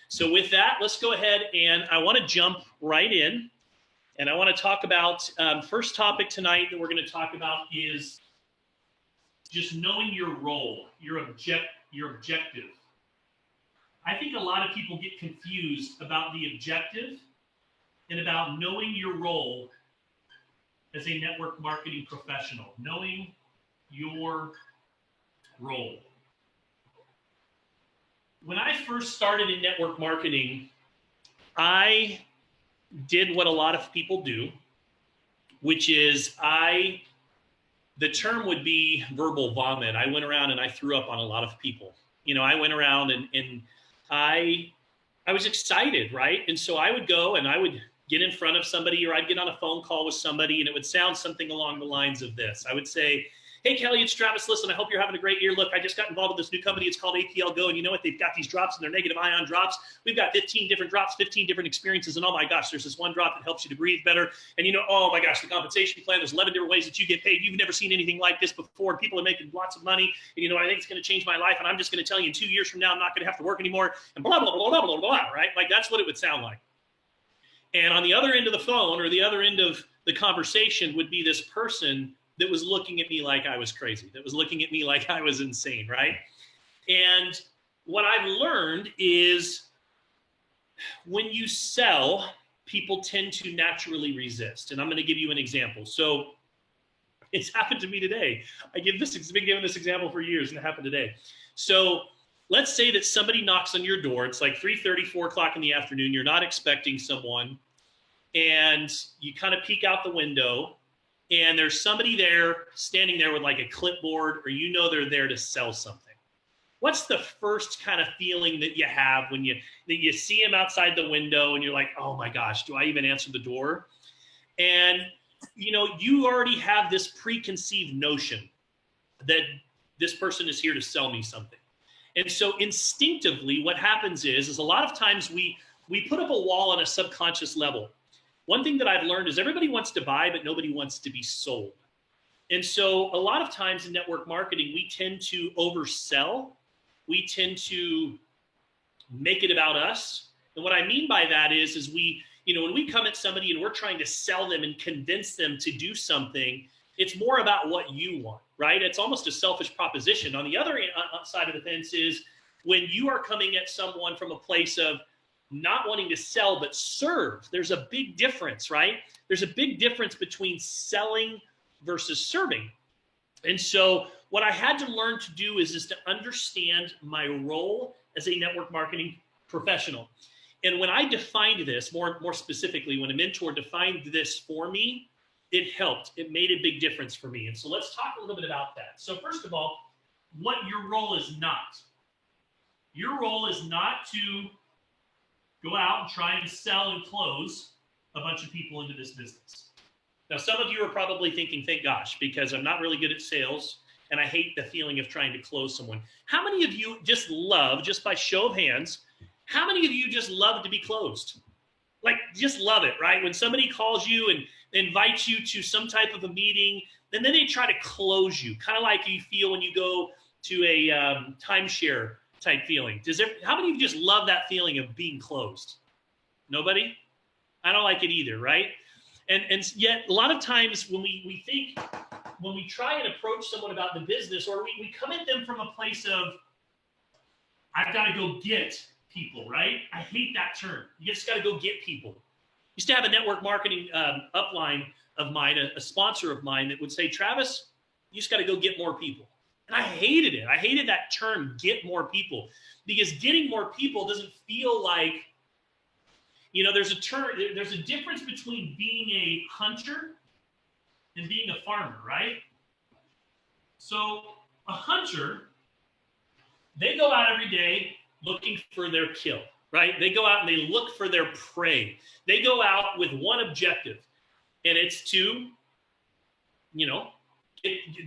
So with that, let's go ahead and I want to jump right in. And I want to talk about, first topic tonight that we're going to talk about is just knowing your role, your objective. I think a lot of people get confused about the objective and about knowing your role as a network marketing professional, knowing your role. When I first started in network marketing, I did what a lot of people do, which is the term would be verbal vomit. I went around and I threw up on a lot of people. You know, I went around and I was excited, right? And so I would go and I would get in front of somebody, or I'd get on a phone call with somebody, and it would sound something along the lines of this. I would say, hey, Kelly, it's Travis. Listen, I hope you're having a great year. Look, I just got involved with this new company. It's called APLGo. And you know what? They've got these drops, and they're negative ion drops. We've got 15 different drops, 15 different experiences. And oh my gosh, there's this one drop that helps you to breathe better. And you know, oh my gosh, the compensation plan, there's 11 different ways that you get paid. You've never seen anything like this before. And people are making lots of money. And you know, I think it's going to change my life. And I'm just going to tell you in 2 years from now, I'm not going to have to work anymore. And blah, blah, blah, blah, blah, blah, right? Like that's what it would sound like. And on the other end of the phone or the other end of the conversation would be this person that was looking at me like I was crazy, that was looking at me like I was insane, right? And what I've learned is when you sell, people tend to naturally resist. And I'm going to give you an example. So it's happened to me today. I've been giving this example for years, and it happened today. So let's say that somebody knocks on your door. It's like 3:30, 4 o'clock in the afternoon. You're not expecting someone, and you kind of peek out the window, and there's somebody there standing there with like a clipboard, or you know they're there to sell something. What's the first kind of feeling that you have when you see him outside the window and you're like, oh my gosh, do I even answer the door? And you know, you already have this preconceived notion that this person is here to sell me something. And so instinctively what happens is a lot of times we put up a wall on a subconscious level. One thing that I've learned is everybody wants to buy, but nobody wants to be sold. And so a lot of times in network marketing, we tend to oversell. We tend to make it about us. And what I mean by that is we, you know, when we come at somebody and we're trying to sell them and convince them to do something, it's more about what you want, right? It's almost a selfish proposition. On the other side of the fence is when you are coming at someone from a place of not wanting to sell, but serve. There's a big difference, right? There's a big difference between selling versus serving. And so what I had to learn to do is to understand my role as a network marketing professional. And when I defined this, more specifically, when a mentor defined this for me, it helped. It made a big difference for me. And so let's talk a little bit about that. So first of all, what your role is not. Your role is not to go out and try and sell and close a bunch of people into this business. Now, some of you are probably thinking, thank gosh, because I'm not really good at sales and I hate the feeling of trying to close someone. How many of you just love, just by show of hands, how many of you just love to be closed? Like, just love it, right? When somebody calls you and invites you to some type of a meeting, and then they try to close you, kind of like you feel when you go to a timeshare type feeling. How many of you just love that feeling of being closed? Nobody? I don't like it either, right? And yet a lot of times when we try and approach someone about the business, or we come at them from a place of, I've got to go get people, right? I hate that term. You just got to go get people. I used to have a network marketing upline of mine, a sponsor of mine, that would say, Travis, you just got to go get more people. And I hated it. I hated that term, get more people, because getting more people doesn't feel like, you know, there's a difference between being a hunter and being a farmer, right? So a hunter, they go out every day looking for their kill, right? They go out and they look for their prey. They go out with one objective, and it's to, you know,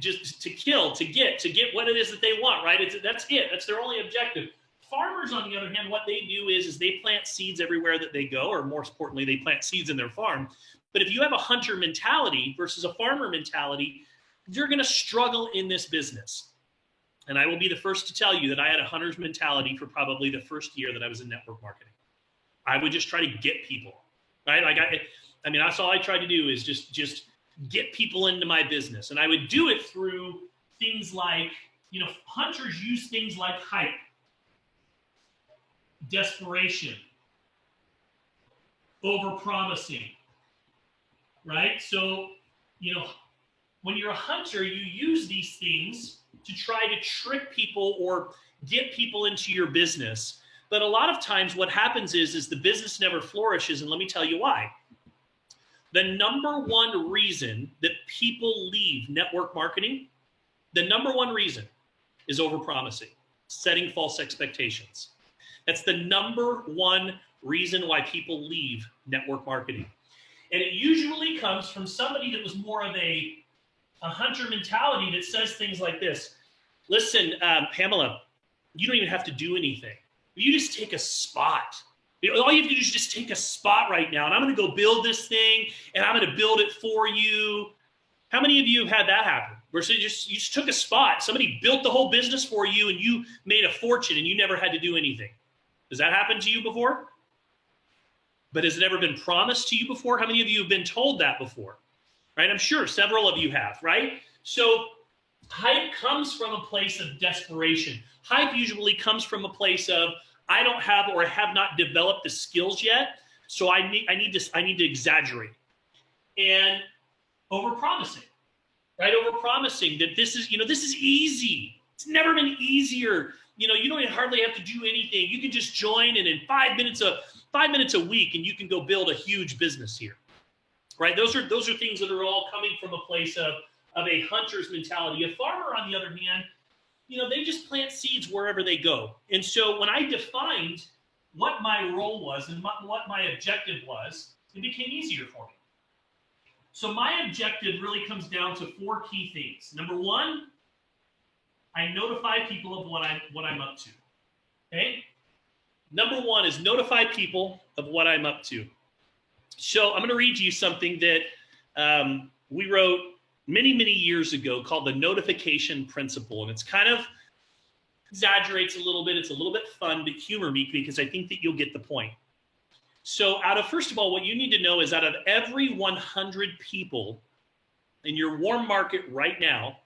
just to kill, to get what it is that they want, right? That's it. That's their only objective. Farmers, on the other hand, what they do is they plant seeds everywhere that they go, or more importantly, they plant seeds in their farm. But if you have a hunter mentality versus a farmer mentality, you're going to struggle in this business. And I will be the first to tell you that I had a hunter's mentality for probably the first year that I was in network marketing. I would just try to get people, right? Like I mean, that's all I tried to do is just get people into my business. And I would do it through things like, you know, hunters use things like hype, desperation, over-promising, right? So, you know, when you're a hunter, you use these things to try to trick people or get people into your business. But a lot of times what happens is the business never flourishes, and let me tell you why. The number one reason that people leave network marketing, the number one reason is over-promising, setting false expectations. That's the number one reason why people leave network marketing. And it usually comes from somebody that was more of a hunter mentality that says things like this. Listen, Pamela, you don't even have to do anything. You just take a spot. All you have to do is just take a spot right now, and I'm going to go build this thing, and I'm going to build it for you. How many of you have had that happen? Where you just took a spot, somebody built the whole business for you, and you made a fortune, and you never had to do anything. Has that happened to you before? But has it ever been promised to you before? How many of you have been told that before? Right? I'm sure several of you have, right? So hype comes from a place of desperation. Hype usually comes from a place of, I don't have or have not developed the skills yet, so I need to exaggerate. And over-promising, right? Over-promising that this is easy. It's never been easier. You know, you don't hardly have to do anything. You can just join, and in 5 minutes a week, and you can go build a huge business here, right? Those are things that are all coming from a place of a hunter's mentality. A farmer, on the other hand, you know, they just plant seeds wherever they go. And so when I defined what my role was and what my objective was, it became easier for me. So my objective really comes down to 4 key things. Number 1, I notify people of what I'm up to. Okay? Number 1 is notify people of what I'm up to. So I'm going to read you something that we wrote many, many years ago called the notification principle. And it's kind of exaggerates a little bit. It's a little bit fun, but humor me because I think that you'll get the point. So first of all, what you need to know is out of every 100 people in your warm market right now,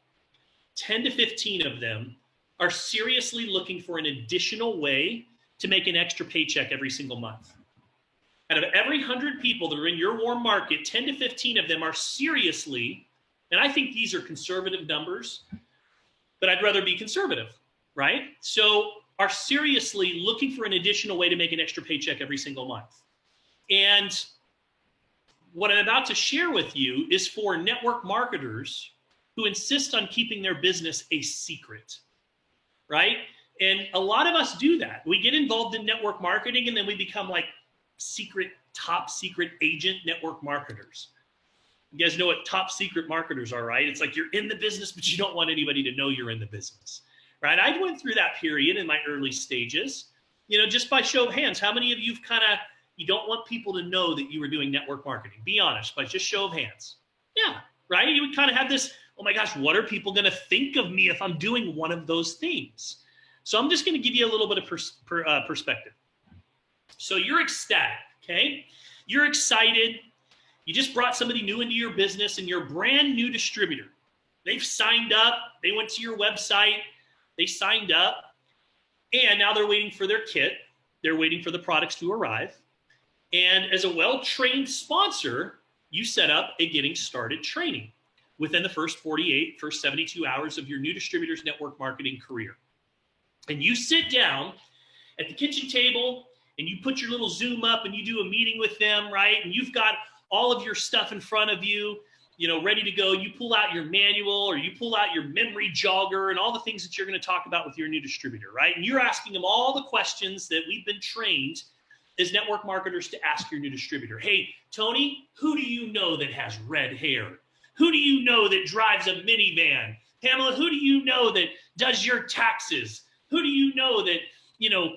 10 to 15 of them are seriously looking for an additional way to make an extra paycheck every single month. Out of every 100 people that are in your warm market, 10 to 15 of them are seriously, and I think these are conservative numbers, but I'd rather be conservative, right? So are seriously looking for an additional way to make an extra paycheck every single month. And what I'm about to share with you is for network marketers who insist on keeping their business a secret, right? And a lot of us do that. We get involved in network marketing, and then we become like top secret agent network marketers. You guys know what top secret marketers are, right? It's like you're in the business, but you don't want anybody to know you're in the business, right? I went through that period in my early stages. You know, just by show of hands, how many of you you don't want people to know that you were doing network marketing? Be honest, by just show of hands. Yeah, right? You would kind of have this, oh my gosh, what are people going to think of me if I'm doing one of those things? So I'm just going to give you a little bit of perspective. So you're ecstatic, okay? You're excited. You just brought somebody new into your business, and you're a brand new distributor. They've signed up. They went to your website. They signed up. And now they're waiting for their kit. They're waiting for the products to arrive. And as a well-trained sponsor, you set up a getting started training within the first 72 hours of your new distributor's network marketing career. And you sit down at the kitchen table, and you put your little Zoom up, and you do a meeting with them, right? And you've got all of your stuff in front of you, you know, ready to go. You pull out your manual, or you pull out your memory jogger, and all the things that you're going to talk about with your new distributor, right? And you're asking them all the questions that we've been trained as network marketers to ask your new distributor. Hey, Tony, who do you know that has red hair? Who do you know that drives a minivan? Pamela, who do you know that does your taxes? Who do you know that, you know,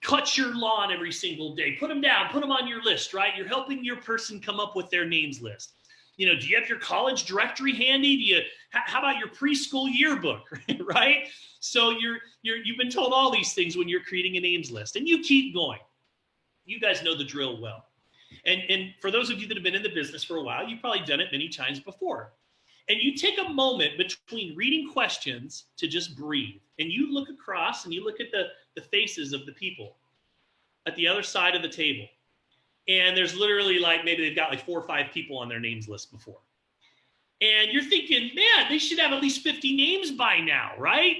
cuts your lawn every single day? Put them down, put them on your list, right? You're helping your person come up with their names list. You know, do you have your college directory handy? Do you, how about your preschool yearbook, right? So you've been told all these things when you're creating a names list, and you keep going. You guys know the drill well. And for those of you that have been in the business for a while, you've probably done it many times before. And you take a moment between reading questions to just breathe. And you look across and you look at the faces of the people at the other side of the table. And there's literally like, maybe they've got like 4 or 5 people on their names list before. And you're thinking, man, they should have at least 50 names by now, right?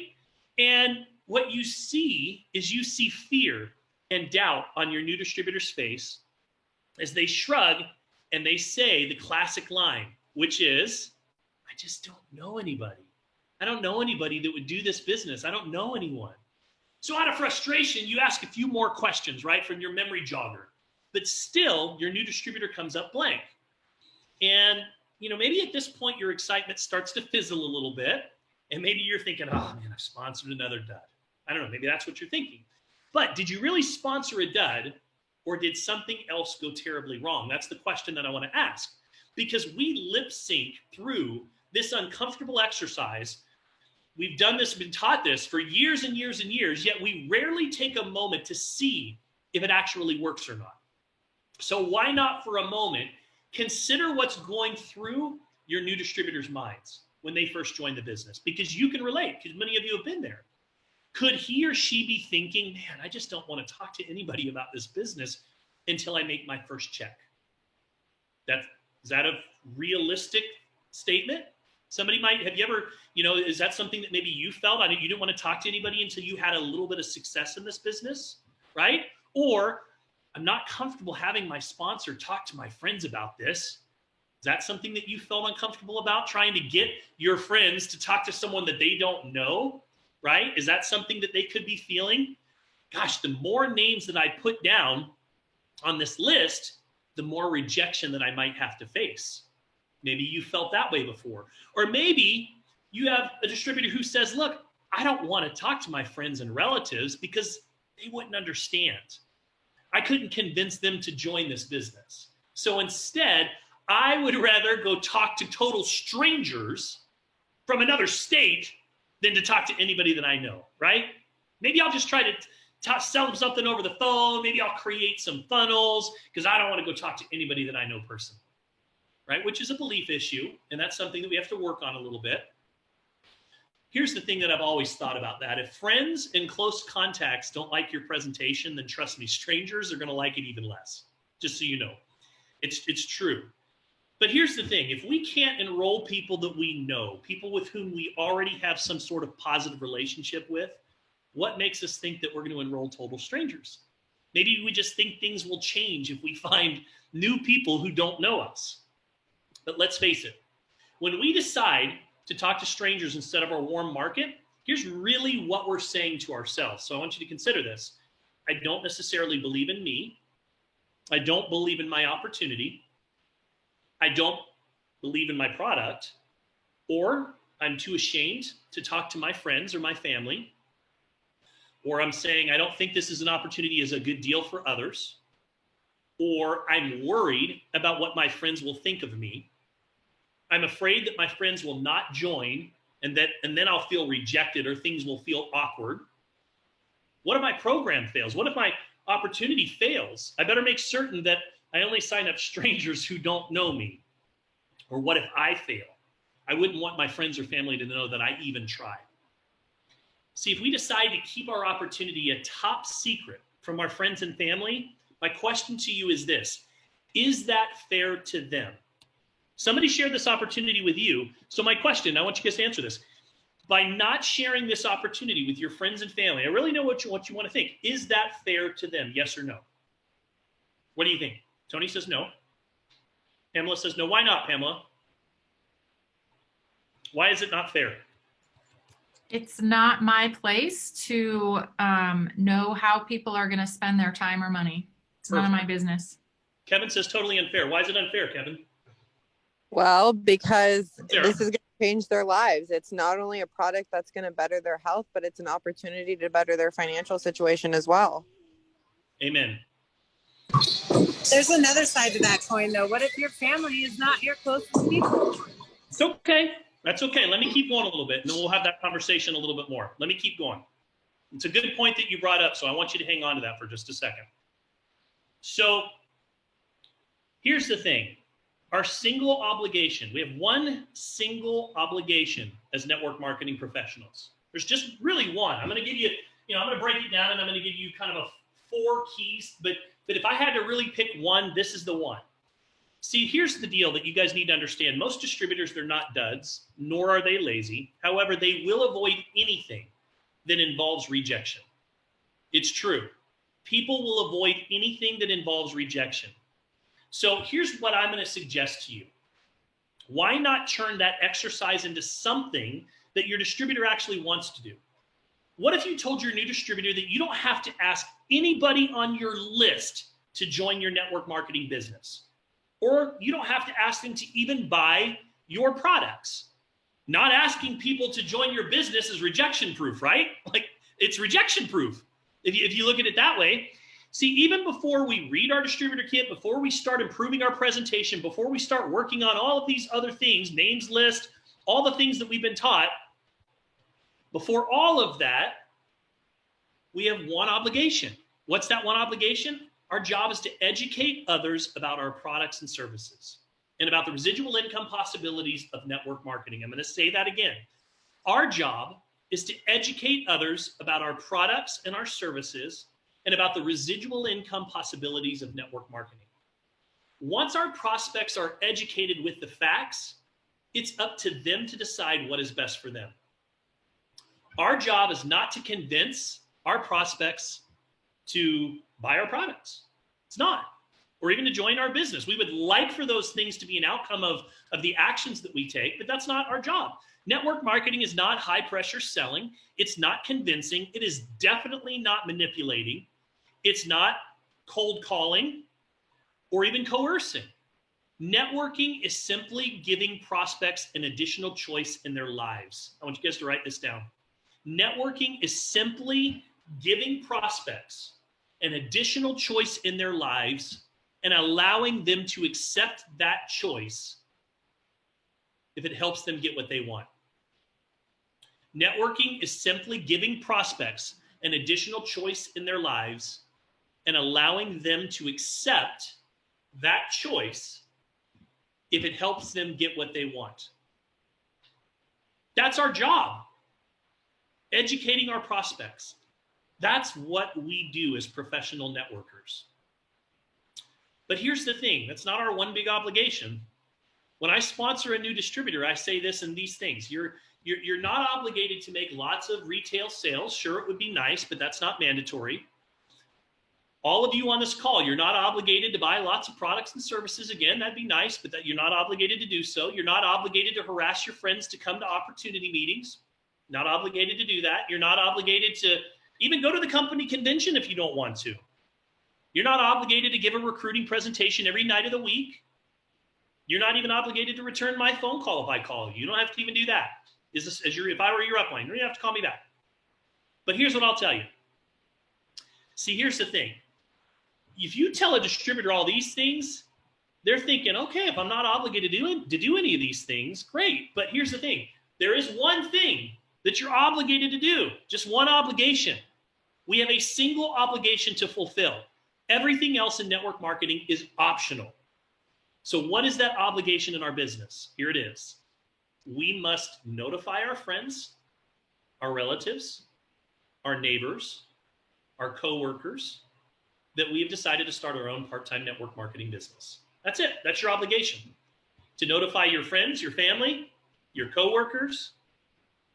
And what you see is you see fear and doubt on your new distributor's face as they shrug and they say the classic line, which is, I just don't know anybody. I don't know anybody that would do this business. I don't know anyone. So out of frustration, you ask a few more questions, right, from your memory jogger. But still, your new distributor comes up blank. And, you know, maybe at this point, your excitement starts to fizzle a little bit. And maybe you're thinking, oh, man, I've sponsored another dud. I don't know. Maybe that's what you're thinking. But did you really sponsor a dud, or did something else go terribly wrong? That's the question that I want to ask. Because we lip sync through this uncomfortable exercise. We've done this, been taught this for years and years and years, yet we rarely take a moment to see if it actually works or not. So why not for a moment consider what's going through your new distributors' minds when they first join the business? Because you can relate, because many of you have been there. Could he or she be thinking, man, I just don't want to talk to anybody about this business until I make my first check? Is that a realistic statement? Somebody might, have you ever, you know, is that something that maybe you felt? You didn't want to talk to anybody until you had a little bit of success in this business, right? Or I'm not comfortable having my sponsor talk to my friends about this. Is that something that you felt uncomfortable about, trying to get your friends to talk to someone that they don't know, right? Is that something that they could be feeling? Gosh, the more names that I put down on this list, the more rejection that I might have to face. Maybe you felt that way before. Or maybe you have a distributor who says, look, I don't want to talk to my friends and relatives because they wouldn't understand. I couldn't convince them to join this business. So instead, I would rather go talk to total strangers from another state than to talk to anybody that I know, right? Maybe I'll just try to sell them something over the phone. Maybe I'll create some funnels because I don't want to go talk to anybody that I know personally, right? Which is a belief issue, and that's something that we have to work on a little bit. Here's the thing that I've always thought about that. If friends and close contacts don't like your presentation, then trust me, strangers are going to like it even less, just so you know. It's true. But here's the thing. If we can't enroll people that we know, people with whom we already have some sort of positive relationship with, what makes us think that we're going to enroll total strangers? Maybe we just think things will change if we find new people who don't know us. But let's face it, when we decide to talk to strangers instead of our warm market, here's really what we're saying to ourselves. So I want you to consider this. I don't necessarily believe in me. I don't believe in my opportunity. I don't believe in my product, or I'm too ashamed to talk to my friends or my family, or I'm saying I don't think this is an opportunity as a good deal for others, or I'm worried about what my friends will think of me. I'm afraid that my friends will not join and then I'll feel rejected or things will feel awkward. What if my program fails? What if my opportunity fails? I better make certain that I only sign up strangers who don't know me. Or what if I fail? I wouldn't want my friends or family to know that I even tried. See, if we decide to keep our opportunity a top secret from our friends and family, my question to you is this: is that fair to them? Somebody shared this opportunity with you. So my question, I want you guys to answer this. By not sharing this opportunity with your friends and family, I really know what you want to think. Is that fair to them? Yes or no? What do you think? Tony says no. Pamela says no. Why not, Pamela? Why is it not fair? It's not my place to know how people are going to spend their time or money. It's none of my business. Kevin says totally unfair. Why is it unfair, Kevin? Well, because this is going to change their lives. It's not only a product that's going to better their health, but it's an opportunity to better their financial situation as well. Amen. There's another side to that coin, though. What if your family is not your closest people? It's okay. That's okay. Let me keep going a little bit, and then we'll have that conversation a little bit more. Let me keep going. It's a good point that you brought up, so I want you to hang on to that for just a second. So here's the thing. Our single obligation, we have one single obligation as network marketing professionals. There's just really one. I'm going to give you, I'm going to break it down and I'm going to give you kind of 4 keys, but if I had to really pick one, this is the one. See, here's the deal that you guys need to understand. Most distributors, they're not duds, nor are they lazy. However, they will avoid anything that involves rejection. It's true. People will avoid anything that involves rejection. So here's what I'm going to suggest to you. Why not turn that exercise into something that your distributor actually wants to do? What if you told your new distributor that you don't have to ask anybody on your list to join your network marketing business? Or you don't have to ask them to even buy your products. Not asking people to join your business is rejection proof, right? Like, it's rejection proof if you look at it that way. See, even before we read our distributor kit, before we start improving our presentation, before we start working on all of these other things, names list, all the things that we've been taught, before all of that, we have one obligation. What's that one obligation? Our job is to educate others about our products and services and about the residual income possibilities of network marketing. I'm going to say that again. Our job is to educate others about our products and our services and about the residual income possibilities of network marketing. Once our prospects are educated with the facts, it's up to them to decide what is best for them. Our job is not to convince our prospects to buy our products. It's not. Or even to join our business. We would like for those things to be an outcome of the actions that we take, but that's not our job. Network marketing is not high pressure selling. It's not convincing. It is definitely not manipulating. It's not cold calling or even coercing. Networking is simply giving prospects an additional choice in their lives. I want you guys to write this down. Networking is simply giving prospects an additional choice in their lives and allowing them to accept that choice if it helps them get what they want. Networking is simply giving prospects an additional choice in their lives and allowing them to accept that choice if it helps them get what they want. That's our job. Educating our prospects. That's what we do as professional networkers. But here's the thing, that's not our one big obligation. When I sponsor a new distributor, I say this and these things. You're not obligated to make lots of retail sales. Sure, it would be nice, but that's not mandatory. All of you on this call, you're not obligated to buy lots of products and services. Again, that'd be nice, but you're not obligated to do so. You're not obligated to harass your friends to come to opportunity meetings. Not obligated to do that. You're not obligated to even go to the company convention if you don't want to. You're not obligated to give a recruiting presentation every night of the week. You're not even obligated to return my phone call if I call you. You don't have to even do that. If I were your upline, you don't even have to call me back. But here's what I'll tell you. See, here's the thing. If you tell a distributor all these things, they're thinking, okay, if I'm not obligated to do any of these things, great. But here's the thing. There is one thing that you're obligated to do, just one obligation. We have a single obligation to fulfill. Everything else in network marketing is optional. So what is that obligation in our business? Here it is. We must notify our friends, our relatives, our neighbors, our coworkers, that we have decided to start our own part-time network marketing business. That's it. That's your obligation. To notify your friends, your family, your coworkers,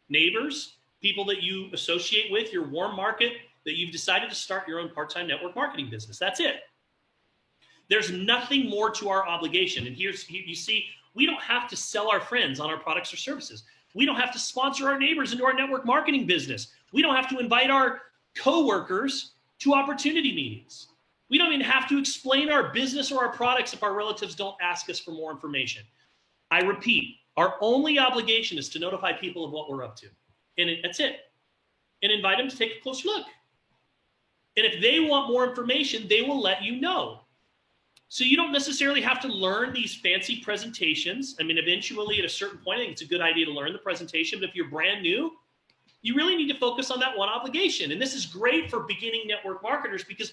neighbors, people that you associate with, your warm market, that you've decided to start your own part-time network marketing business. That's it. There's nothing more to our obligation. And you see, we don't have to sell our friends on our products or services. We don't have to sponsor our neighbors into our network marketing business. We don't have to invite our coworkers to opportunity meetings. We don't even have to explain our business or our products if our relatives don't ask us for more information. I repeat, our only obligation is to notify people of what we're up to. And that's it. And invite them to take a closer look. And if they want more information, they will let you know. So you don't necessarily have to learn these fancy presentations. I mean, eventually at a certain point, I think it's a good idea to learn the presentation. But if you're brand new, you really need to focus on that one obligation. And this is great for beginning network marketers because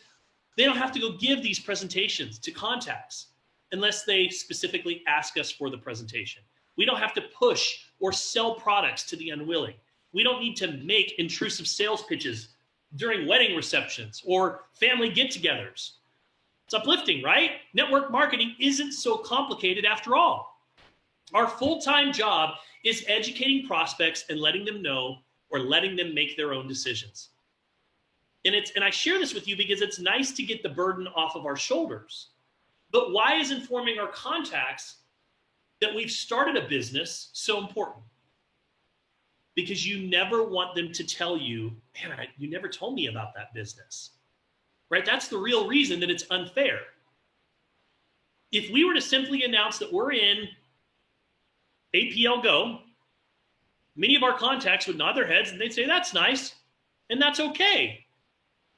they don't have to go give these presentations to contacts unless they specifically ask us for the presentation. We don't have to push or sell products to the unwilling. We don't need to make intrusive sales pitches during wedding receptions or family get-togethers. It's uplifting, right? Network marketing isn't so complicated after all. Our full-time job is educating prospects and letting them know or letting them make their own decisions. And I share this with you because it's nice to get the burden off of our shoulders. But why is informing our contacts that we've started a business so important? Because you never want them to tell you, man, you never told me about that business, right? That's the real reason that it's unfair. If we were to simply announce that we're in APLGo, many of our contacts would nod their heads and they'd say, that's nice, and that's okay.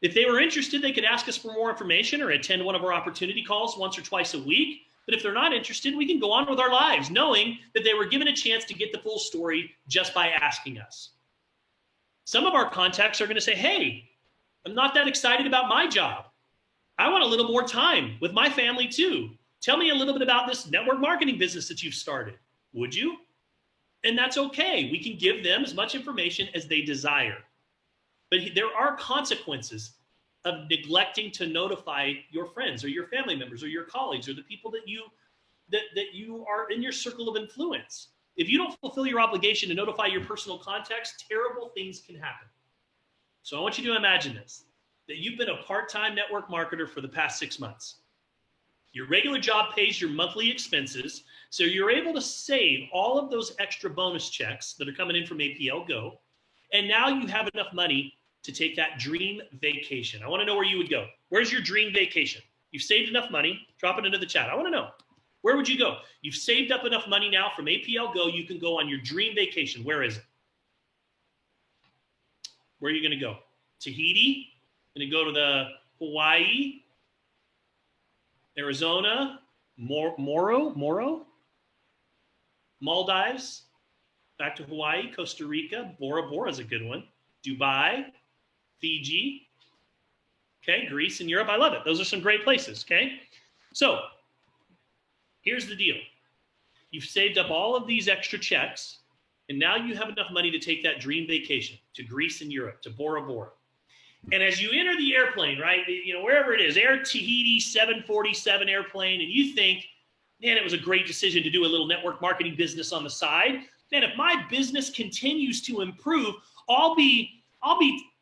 If they were interested, they could ask us for more information or attend one of our opportunity calls once or twice a week. But if they're not interested, we can go on with our lives, knowing that they were given a chance to get the full story just by asking us. Some of our contacts are going to say, hey, I'm not that excited about my job. I want a little more time with my family too. Tell me a little bit about this network marketing business that you've started. Would you? And that's okay. We can give them as much information as they desire. But there are consequences of neglecting to notify your friends or your family members or your colleagues or the people that you are in your circle of influence. If you don't fulfill your obligation to notify your personal contacts, terrible things can happen. So I want you to imagine this, that you've been a part-time network marketer for the past 6 months. Your regular job pays your monthly expenses, so you're able to save all of those extra bonus checks that are coming in from APLGo, and now you have enough money to take that dream vacation. I want to know where you would go. Where's your dream vacation? You've saved enough money. Drop it into the chat. I want to know. Where would you go? You've saved up enough money now from APLGo. You can go on your dream vacation. Where is it? Where are you going to go? Tahiti? Going to go to the Hawaii? Arizona? Moro? Maldives? Back to Hawaii? Costa Rica? Bora Bora is a good one. Dubai? Fiji? Okay, Greece and Europe. I love it. Those are some great places, okay? So here's the deal. You've saved up all of these extra checks, and now you have enough money to take that dream vacation to Greece and Europe, to Bora Bora. And as you enter the airplane, right, wherever it is, Air Tahiti 747 airplane, and you think, man, it was a great decision to do a little network marketing business on the side. Man, if my business continues to improve, I'll be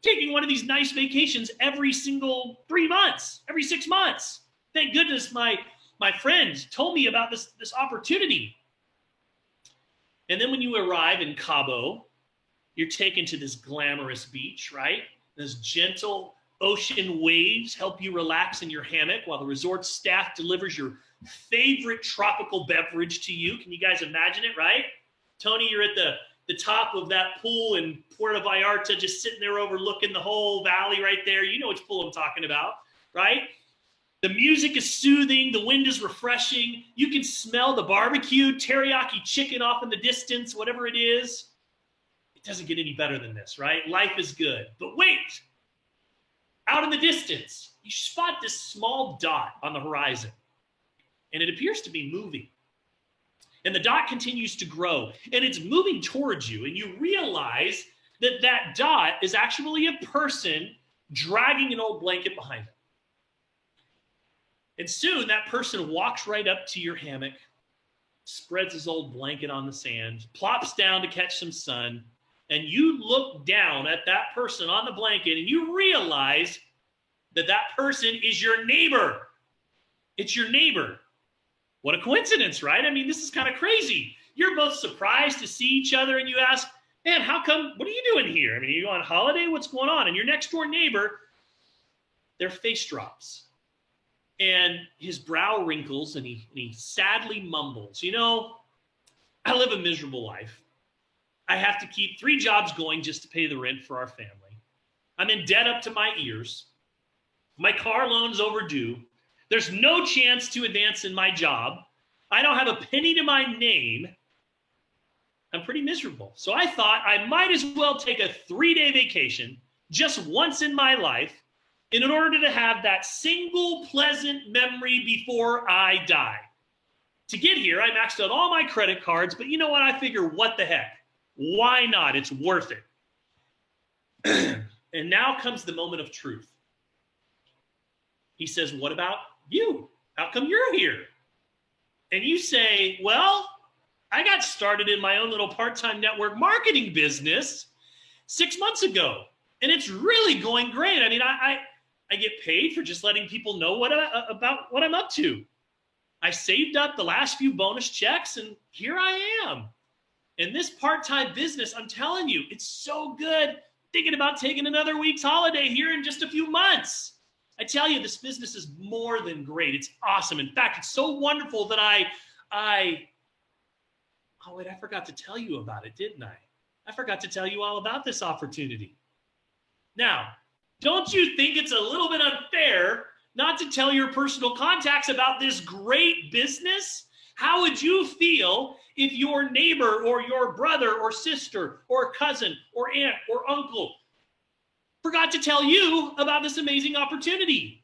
taking one of these nice vacations every single 3 months, every 6 months. Thank goodness my friend told me about this opportunity. And then when you arrive in Cabo, you're taken to this glamorous beach, right? Those gentle ocean waves help you relax in your hammock while the resort staff delivers your favorite tropical beverage to you. Can you guys imagine it, right? Tony, you're at the top of that pool in Puerto Vallarta, just sitting there overlooking the whole valley right there. You know which pool I'm talking about, right? The music is soothing. The wind is refreshing. You can smell the barbecue, teriyaki chicken off in the distance, whatever it is. It doesn't get any better than this, right? Life is good. But wait, out in the distance, you spot this small dot on the horizon, and it appears to be moving. And the dot continues to grow, and it's moving towards you, and you realize that that dot is actually a person dragging an old blanket behind them. And soon that person walks right up to your hammock, spreads his old blanket on the sand, plops down to catch some sun, and you look down at that person on the blanket, and you realize that that person is your neighbor. It's your neighbor. What a coincidence, right? I mean, this is kind of crazy. You're both surprised to see each other, and you ask, man, how come, what are you doing here? I mean, are you on holiday? What's going on? And your next door neighbor, their face drops, and his brow wrinkles, and he sadly mumbles, I live a miserable life. I have to keep 3 jobs going just to pay the rent for our family. I'm in debt up to my ears. My car loan's overdue. There's no chance to advance in my job. I don't have a penny to my name. I'm pretty miserable. So I thought I might as well take a 3-day vacation just once in my life in order to have that single pleasant memory before I die. To get here, I maxed out all my credit cards, but you know what? I figure, what the heck? Why not? It's worth it. And now comes the moment of truth. He says, what about you? How come you're here? And you say, well, I got started in my own little part-time network marketing business 6 months ago, and it's really going great. I mean, I get paid for just letting people know about what I'm up to. I saved up the last few bonus checks, and here I am. And this part-time business, I'm telling you, it's so good. Thinking about taking another week's holiday here in just a few months. I tell you, this business is more than great. It's awesome. In fact, it's so wonderful that oh wait, I forgot to tell you about it, didn't I? I forgot to tell you all about this opportunity. Now, don't you think it's a little bit unfair not to tell your personal contacts about this great business? How would you feel if your neighbor or your brother or sister or cousin or aunt or uncle forgot to tell you about this amazing opportunity?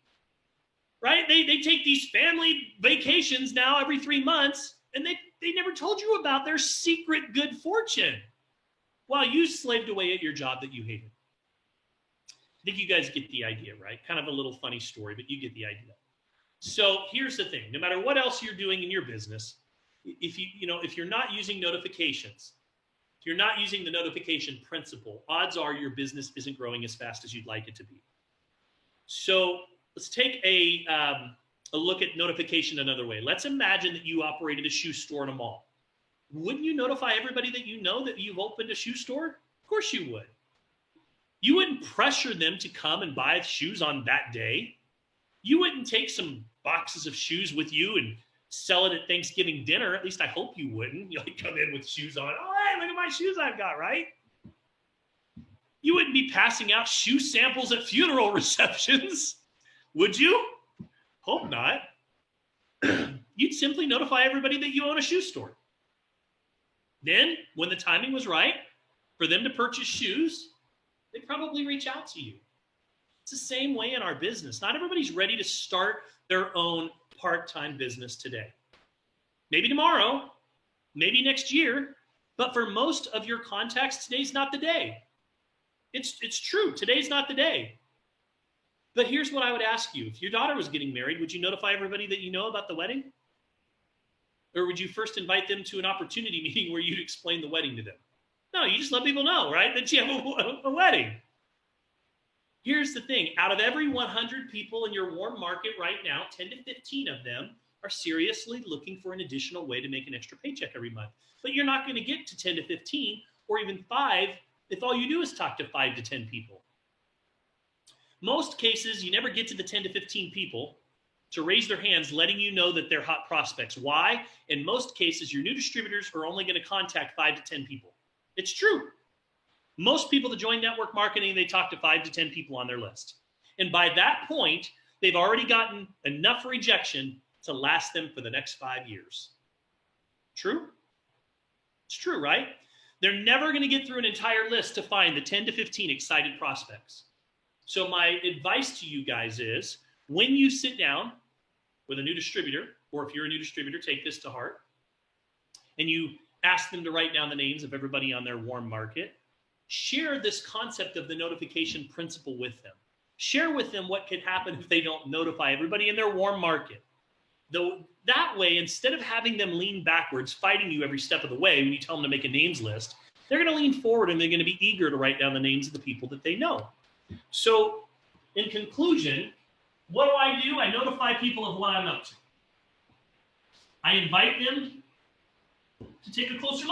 Right? They take these family vacations now every 3 months, and they never told you about their secret good fortune while you slaved away at your job that you hated. I think you guys get the idea, right? Kind of a little funny story, but you get the idea. So here's the thing. No matter what else you're doing in your business, if you're not using notifications, if you're not using the notification principle, odds are your business isn't growing as fast as you'd like it to be. So let's take a look at notification another way. Let's imagine that you operated a shoe store in a mall. Wouldn't you notify everybody that you know that you've opened a shoe store? Of course you would. You wouldn't pressure them to come and buy shoes on that day. You wouldn't take some boxes of shoes with you and sell it at Thanksgiving dinner. At least I hope you wouldn't. You come in with shoes on. Oh, hey, look at my shoes I've got, right? You wouldn't be passing out shoe samples at funeral receptions, would you? Hope not. You'd simply notify everybody that you own a shoe store. Then, when the timing was right for them to purchase shoes, they'd probably reach out to you. It's the same way in our business. Not everybody's ready to start their own part-time business today. Maybe tomorrow, maybe next year, but for most of your contacts, today's not the day. It's true, today's not the day. But here's what I would ask you. If your daughter was getting married, would you notify everybody that you know about the wedding? Or would you first invite them to an opportunity meeting where you'd explain the wedding to them? No, you just let people know, right, that you have a wedding. Here's the thing. Out of every 100 people in your warm market right now, 10 to 15 of them are seriously looking for an additional way to make an extra paycheck every month. But you're not going to get to 10 to 15 or even 5 if all you do is talk to 5 to 10 people. Most cases, you never get to the 10 to 15 people to raise their hands, letting you know that they're hot prospects. Why? In most cases, your new distributors are only going to contact 5 to 10 people. It's true. Most people that join network marketing, they talk to 5 to 10 people on their list. And by that point, they've already gotten enough rejection to last them for the next 5 years. True? It's true, right? They're never going to get through an entire list to find the 10 to 15 excited prospects. So my advice to you guys is, when you sit down with a new distributor, or if you're a new distributor, take this to heart, and you ask them to write down the names of everybody on their warm market, share this concept of the notification principle with them. Share with them what could happen if they don't notify everybody in their warm market. Though that way, instead of having them lean backwards, fighting you every step of the way when you tell them to make a names list, they're going to lean forward and they're going to be eager to write down the names of the people that they know. So in conclusion, what do? I notify people of what I'm up to. I invite them to take a closer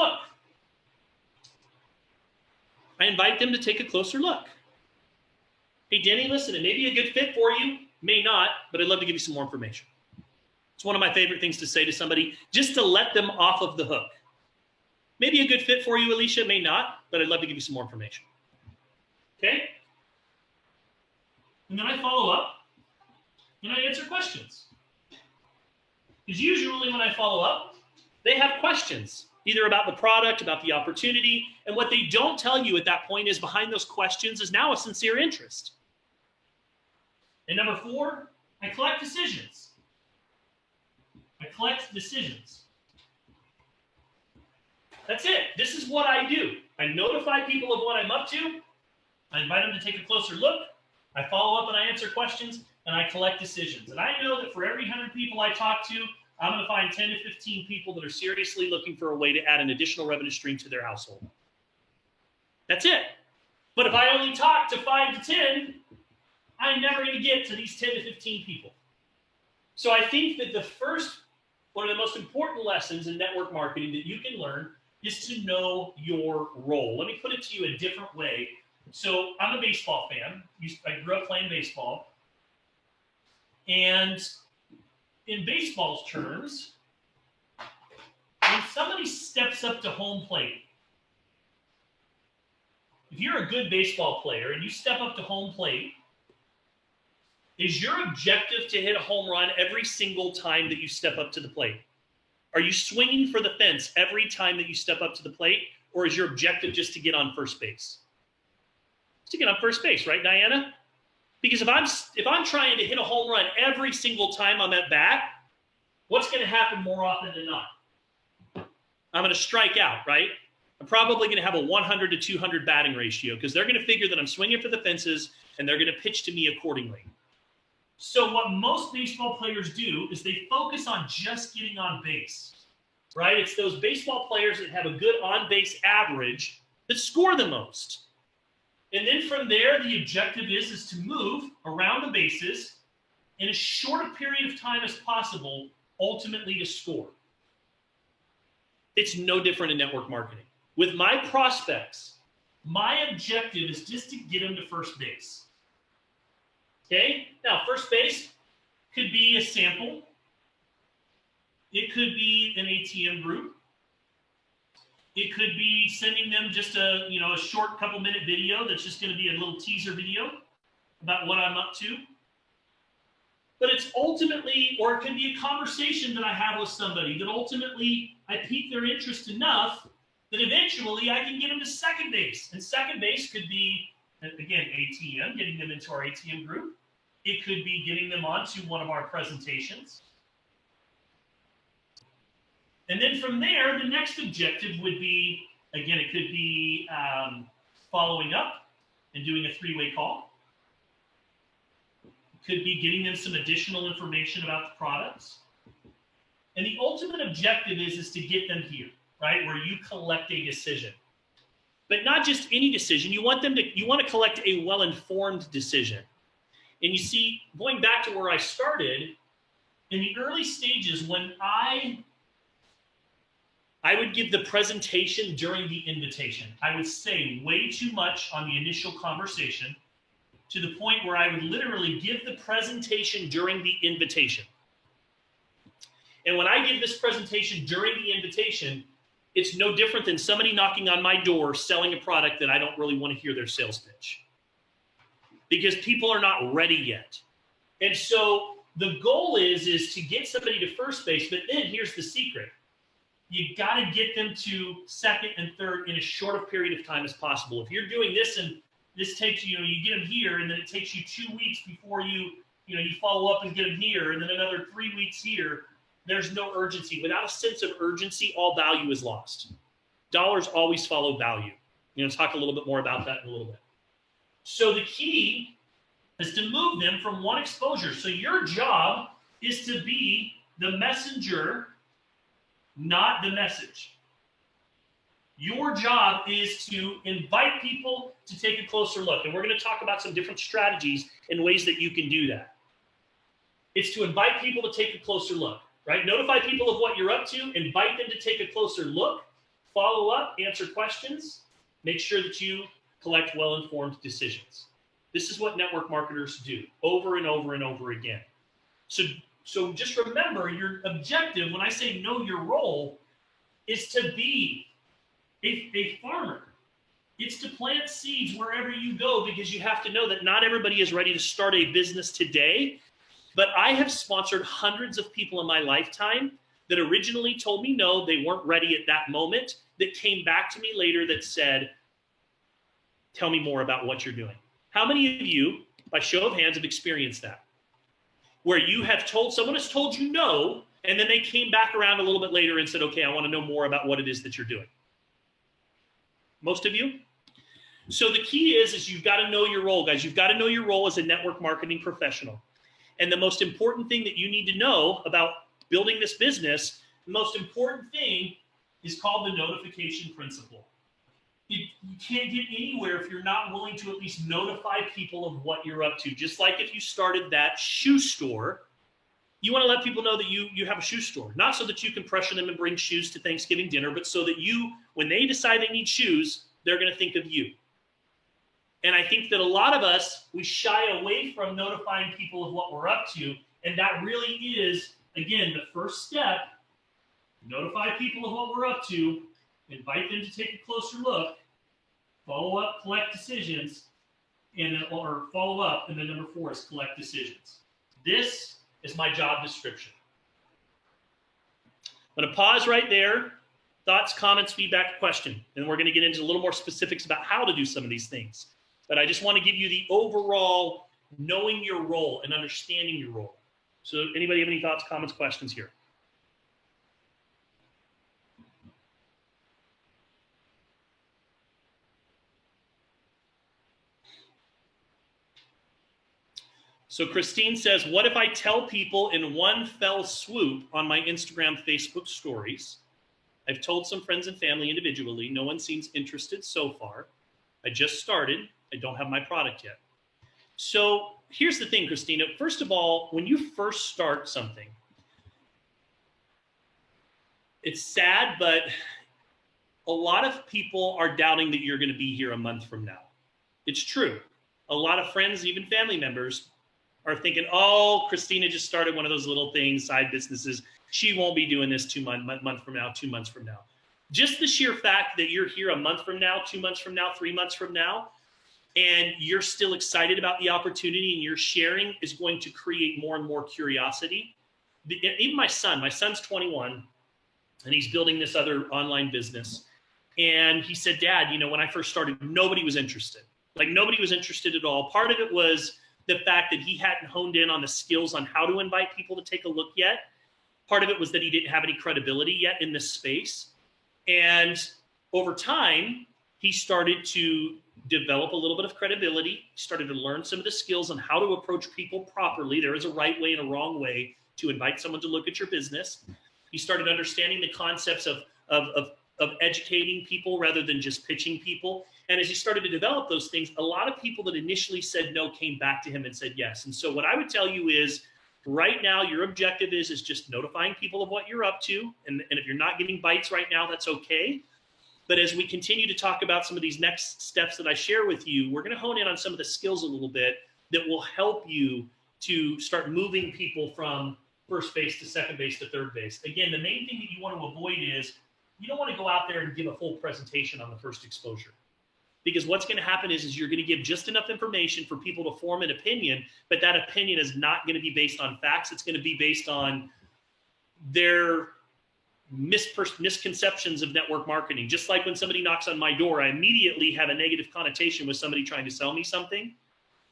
look. Hey, Denny, listen, it may be a good fit for you, may not, but I'd love to give you some more information. It's one of my favorite things to say to somebody, just to let them off of the hook. Maybe a good fit for you, Alicia, may not, but I'd love to give you some more information. Okay? And then I follow up and I answer questions. Because usually when I follow up, they have questions, either about the product, about the opportunity, and what they don't tell you at that point is behind those questions is now a sincere interest. And number 4, I collect decisions. I collect decisions. That's it. This is what I do. I notify people of what I'm up to. I invite them to take a closer look. I follow up and I answer questions, and I collect decisions. And I know that for every 100 people I talk to, I'm going to find 10 to 15 people that are seriously looking for a way to add an additional revenue stream to their household. That's it. But if I only talk to 5 to 10, I'm never going to get to these 10 to 15 people. So I think that one of the most important lessons in network marketing that you can learn is to know your role. Let me put it to you a different way. So I'm a baseball fan. I grew up playing baseball. And in baseball's terms, when somebody steps up to home plate, if you're a good baseball player and you step up to home plate, is your objective to hit a home run every single time that you step up to the plate? Are you swinging for the fence every time that you step up to the plate, or is your objective just to get on first base? To get on first base, right, Diana? Because if I'm trying to hit a home run every single time I'm at bat, what's going to happen more often than not? I'm going to strike out, right? I'm probably going to have a 100 to 200 batting ratio because they're going to figure that I'm swinging for the fences and they're going to pitch to me accordingly. So what most baseball players do is they focus on just getting on base, right? It's those baseball players that have a good on-base average that score the most. And then from there, the objective is to move around the bases in as short a period of time as possible, ultimately to score. It's no different in network marketing. With my prospects, my objective is just to get them to first base. Okay? Now, first base could be a sample. It could be an ATM group. It could be sending them just a short couple-minute video that's just going to be a little teaser video about what I'm up to. But it's ultimately, or it could be a conversation that I have with somebody that ultimately I pique their interest enough that eventually I can get them to second base. And second base could be, again, ATM, getting them into our ATM group. It could be getting them onto one of our presentations. And then from there, the next objective would be, again, it could be following up and doing a 3-way call. It could be getting them some additional information about the products. And the ultimate objective is to get them here, right, where you collect a decision. But not just any decision. You want to collect a well-informed decision. And you see, going back to where I started, in the early stages when I would give the presentation during the invitation. I would say way too much on the initial conversation to the point where I would literally give the presentation during the invitation. And when I give this presentation during the invitation, it's no different than somebody knocking on my door selling a product that I don't really want to hear their sales pitch. Because people are not ready yet. And so the goal is to get somebody to first base, but then here's the secret. You got to get them to second and third in as short a period of time as possible. If you're doing this and this takes you get them here, and then it takes you 2 weeks before you follow up and get them here, and then another 3 weeks here, there's no urgency. Without a sense of urgency, all value is lost. Dollars always follow value. Talk a little bit more about that in a little bit. So the key is to move them from one exposure. So your job is to be the messenger, not the message. Your job is to invite people to take a closer look. And we're going to talk about some different strategies and ways that you can do that. It's to invite people to take a closer look, right? Notify people of what you're up to, invite them to take a closer look, follow up, answer questions, make sure that you collect well-informed decisions. This is what network marketers do over and over and over again. So just remember, your objective, when I say know your role, is to be a farmer. It's to plant seeds wherever you go, because you have to know that not everybody is ready to start a business today. But I have sponsored hundreds of people in my lifetime that originally told me no, they weren't ready at that moment, that came back to me later that said, tell me more about what you're doing. How many of you, by show of hands, have experienced that? Where you have told, someone has told you no, and then they came back around a little bit later and said, okay, I want to know more about what it is that you're doing. Most of you? So the key is you've got to know your role, guys. You've got to know your role as a network marketing professional. And the most important thing that you need to know about building this business, the most important thing is called the notification principle. You can't get anywhere if you're not willing to at least notify people of what you're up to. Just like if you started that shoe store, you want to let people know that you have a shoe store. Not so that you can pressure them and bring shoes to Thanksgiving dinner, but so that you, when they decide they need shoes, they're going to think of you. And I think that a lot of us, we shy away from notifying people of what we're up to. And that really is, again, the first step. Notify people of what we're up to, invite them to take a closer look, follow up, collect decisions, or follow up, and then number 4 is collect decisions. This is my job description. I'm going to pause right there. Thoughts, comments, feedback, question. And we're going to get into a little more specifics about how to do some of these things. But I just want to give you the overall knowing your role and understanding your role. So anybody have any thoughts, comments, questions here? So Christine says, what if I tell people in one fell swoop on my Instagram, Facebook stories? I've told some friends and family individually. No one seems interested so far. I just started. I don't have my product yet. So here's the thing, Christina. First of all, when you first start something, it's sad, but a lot of people are doubting that you're going to be here a month from now. It's true. A lot of friends, even family members, are thinking, oh, Christina just started one of those little things, side businesses. She won't be doing this 2 months from now, 2 months from now. Just the sheer fact that you're here a month from now, 2 months from now, 3 months from now, and you're still excited about the opportunity and you're sharing is going to create more and more curiosity. Even my son's 21, and he's building this other online business. And he said, Dad, you know, when I first started, nobody was interested. Like nobody was interested at all. Part of it was the fact that he hadn't honed in on the skills on how to invite people to take a look yet. Part of it was that he didn't have any credibility yet in this space. And over time, he started to develop a little bit of credibility. He started to learn some of the skills on how to approach people properly. There is a right way and a wrong way to invite someone to look at your business. He started understanding the concepts of educating people rather than just pitching people. And as he started to develop those things, a lot of people that initially said no came back to him and said yes. And so what I would tell you is right now, your objective is just notifying people of what you're up to. And if you're not getting bites right now, that's okay. But as we continue to talk about some of these next steps that I share with you, we're going to hone in on some of the skills a little bit that will help you to start moving people from first base to second base to third base. Again, the main thing that you want to avoid is you don't want to go out there and give a full presentation on the first exposure. Because what's going to happen is you're going to give just enough information for people to form an opinion, but that opinion is not going to be based on facts. It's going to be based on their misconceptions of network marketing. Just like when somebody knocks on my door, I immediately have a negative connotation with somebody trying to sell me something.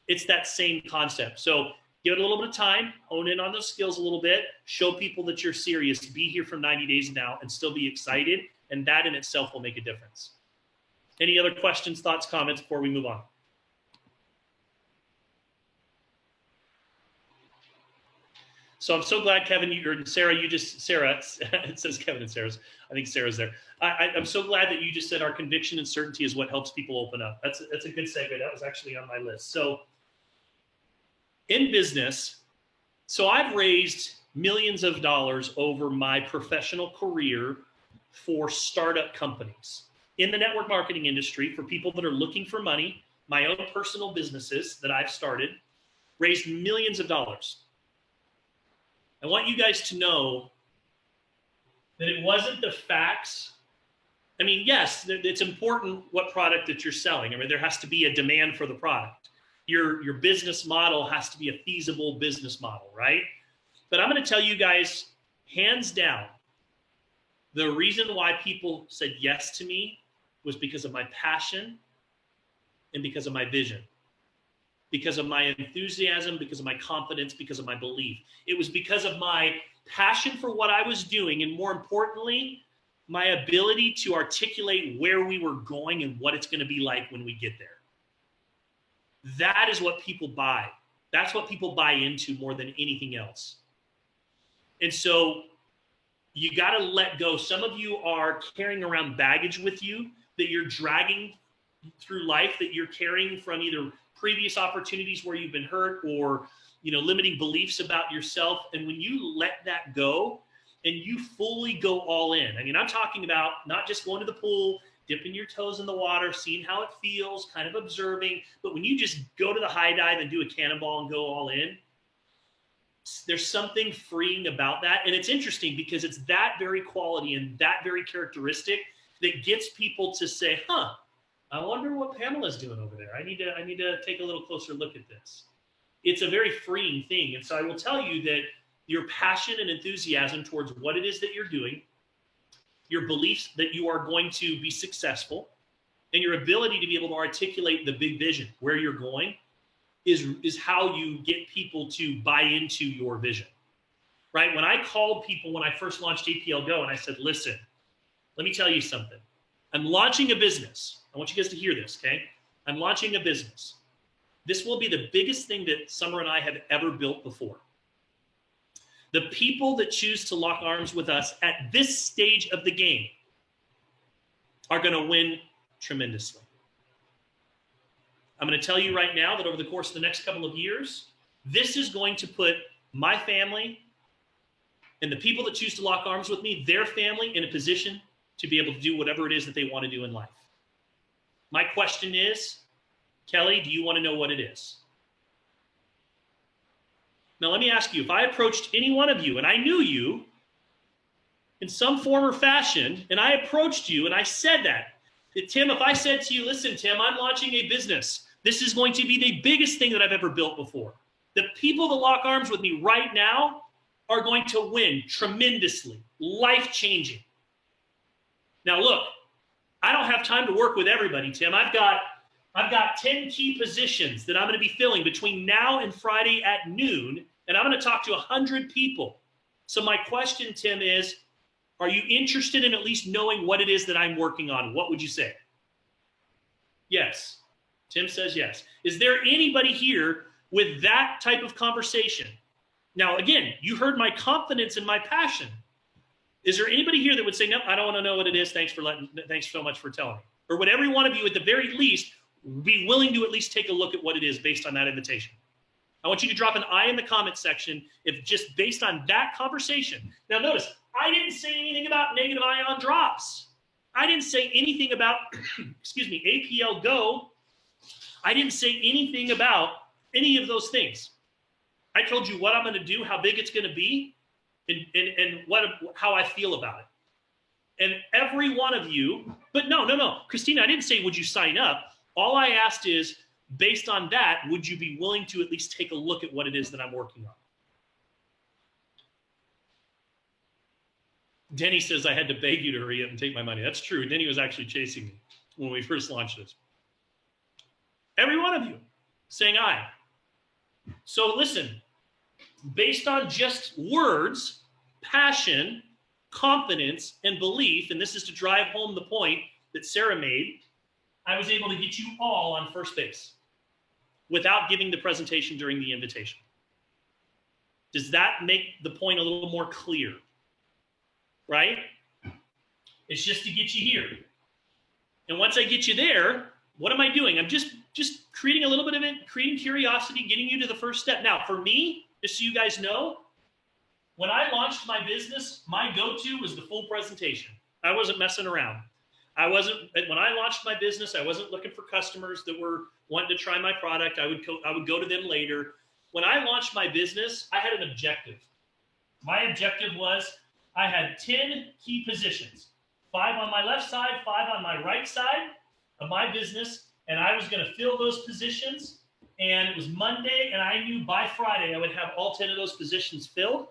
It's that same concept. So give it a little bit of time, hone in on those skills a little bit, show people that you're serious, be here for 90 days now and still be excited. And that in itself will make a difference. Any other questions, thoughts, comments before we move on? So I'm so glad, Kevin, or Sarah, it says Kevin and Sarah's. I think Sarah's there. I'm so glad that you just said our conviction and certainty is what helps people open up. That's a good segue. That was actually on my list. So in business, so I've raised millions of dollars over my professional career for startup companies in the network marketing industry, for people that are looking for money. My own personal businesses that I've started raised millions of dollars. I want you guys to know that it wasn't the facts. I mean, yes, it's important what product that you're selling. I mean, there has to be a demand for the product. your business model has to be a feasible business model, right? But I'm going to tell you guys, hands down, the reason why people said yes to me was because of my passion and because of my vision, because of my enthusiasm, because of my confidence, because of my belief. It was because of my passion for what I was doing, and more importantly, my ability to articulate where we were going and what it's going to be like when we get there. That is what people buy. That's what people buy into more than anything else. And so you got to let go. Some of you are carrying around baggage with you that you're dragging through life, that you're carrying from either previous opportunities where you've been hurt or, you know, limiting beliefs about yourself. And when you let that go and you fully go all in, I mean, I'm talking about not just going to the pool, dipping your toes in the water, seeing how it feels, kind of observing, but when you just go to the high dive and do a cannonball and go all in, there's something freeing about that. And it's interesting because it's that very quality and that very characteristic that gets people to say, huh, I wonder what Pamela's doing over there. I need to take a little closer look at this. It's a very freeing thing. And so I will tell you that your passion and enthusiasm towards what it is that you're doing, your beliefs that you are going to be successful, and your ability to be able to articulate the big vision, where you're going, is how you get people to buy into your vision, right? When I called people when I first launched APLGo and I said, listen, let me tell you something. I'm launching a business. I want you guys to hear this, okay? I'm launching a business. This will be the biggest thing that Summer and I have ever built before. The people that choose to lock arms with us at this stage of the game are going to win tremendously. I'm going to tell you right now that over the course of the next couple of years, this is going to put my family and the people that choose to lock arms with me, their family, in a position to be able to do whatever it is that they want to do in life. My question is, Kelly, do you want to know what it is? Now, let me ask you, if I approached any one of you and I knew you in some form or fashion, and I approached you and I said that, Tim, if I said to you, listen, Tim, I'm launching a business. This is going to be the biggest thing that I've ever built before. The people that lock arms with me right now are going to win tremendously, life-changing. Now, look, I don't have time to work with everybody, Tim. I've got 10 key positions that I'm going to be filling between now and Friday at noon, and I'm going to talk to 100 people. So my question, Tim, is, are you interested in at least knowing what it is that I'm working on? What would you say? Yes. Tim says yes. Is there anybody here with that type of conversation? Now, again, you heard my confidence and my passion. Is there anybody here that would say, no, I don't want to know what it is. Thanks so much for telling me. Or would every one of you at the very least be willing to at least take a look at what it is based on that invitation? I want you to drop an I in the comment section if just based on that conversation. Now notice, I didn't say anything about negative ion drops. I didn't say anything about, excuse me, APLGo. I didn't say anything about any of those things. I told you what I'm going to do, how big it's going to be, and how I feel about it. And every one of you, but no, Christina, I didn't say, would you sign up? All I asked is, based on that, would you be willing to at least take a look at what it is that I'm working on? Denny says I had to beg you to hurry up and take my money. That's true. Denny was actually chasing me when we first launched this. Every one of you saying aye. So listen, based on just words, passion, confidence, and belief, and this is to drive home the point that Sarah made, I was able to get you all on first base without giving the presentation during the invitation. Does that make the point a little more clear? Right? It's just to get you here. And once I get you there, what am I doing? I'm just creating a little bit of it, creating curiosity, getting you to the first step. Now, for me, just so you guys know, when I launched my business, my go-to was the full presentation. I wasn't messing around. When I launched my business, I wasn't looking for customers that were wanting to try my product. I would go to them later. When I launched my business, I had an objective. My objective was I had 10 key positions, 5 on my left side, 5 on my right side of my business, and I was going to fill those positions and it was Monday, and I knew by Friday I would have all 10 of those positions filled,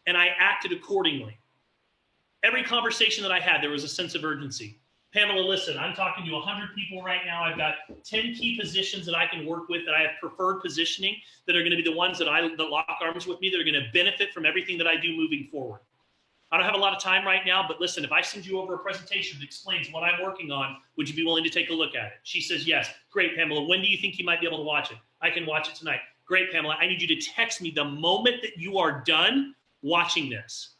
and I acted accordingly. Every conversation that I had, there was a sense of urgency. Pamela, listen, I'm talking to 100 people right now. I've got 10 key positions that I can work with, that I have preferred positioning, that are going to be the ones that lock arms with me, that are going to benefit from everything that I do moving forward. I don't have a lot of time right now, but listen, if I send you over a presentation that explains what I'm working on, would you be willing to take a look at it? She says, yes. Great, Pamela. When do you think you might be able to watch it? I can watch it tonight. Great, Pamela. I need you to text me the moment that you are done watching this.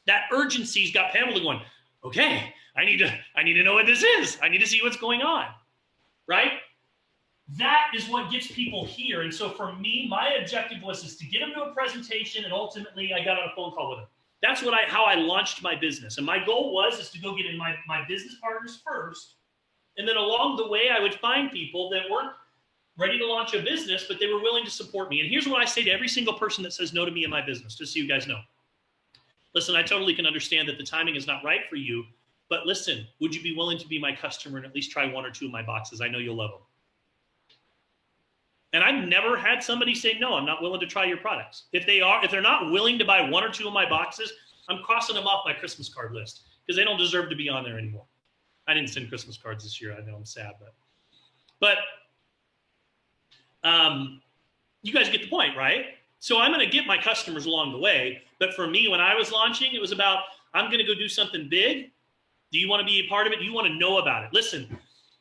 That urgency's got Pamela going, okay, I need to know what this is. I need to see what's going on, right? That is what gets people here. And so for me, my objective was to get them to a presentation, and ultimately I got on a phone call with them. That's how I launched my business. And my goal was to go get in my business partners first. And then along the way, I would find people that weren't ready to launch a business, but they were willing to support me. And here's what I say to every single person that says no to me in my business, just so you guys know. Listen, I totally can understand that the timing is not right for you, but listen, would you be willing to be my customer and at least try one or two of my boxes? I know you'll love them. And I've never had somebody say, no, I'm not willing to try your products. If they're not willing to buy one or two of my boxes, I'm crossing them off my Christmas card list because they don't deserve to be on there anymore. I didn't send Christmas cards this year. I know I'm sad, but you guys get the point, right? So I'm going to get my customers along the way. But for me, when I was launching, it was about, I'm going to go do something big. Do you want to be a part of it? Do you want to know about it? Listen,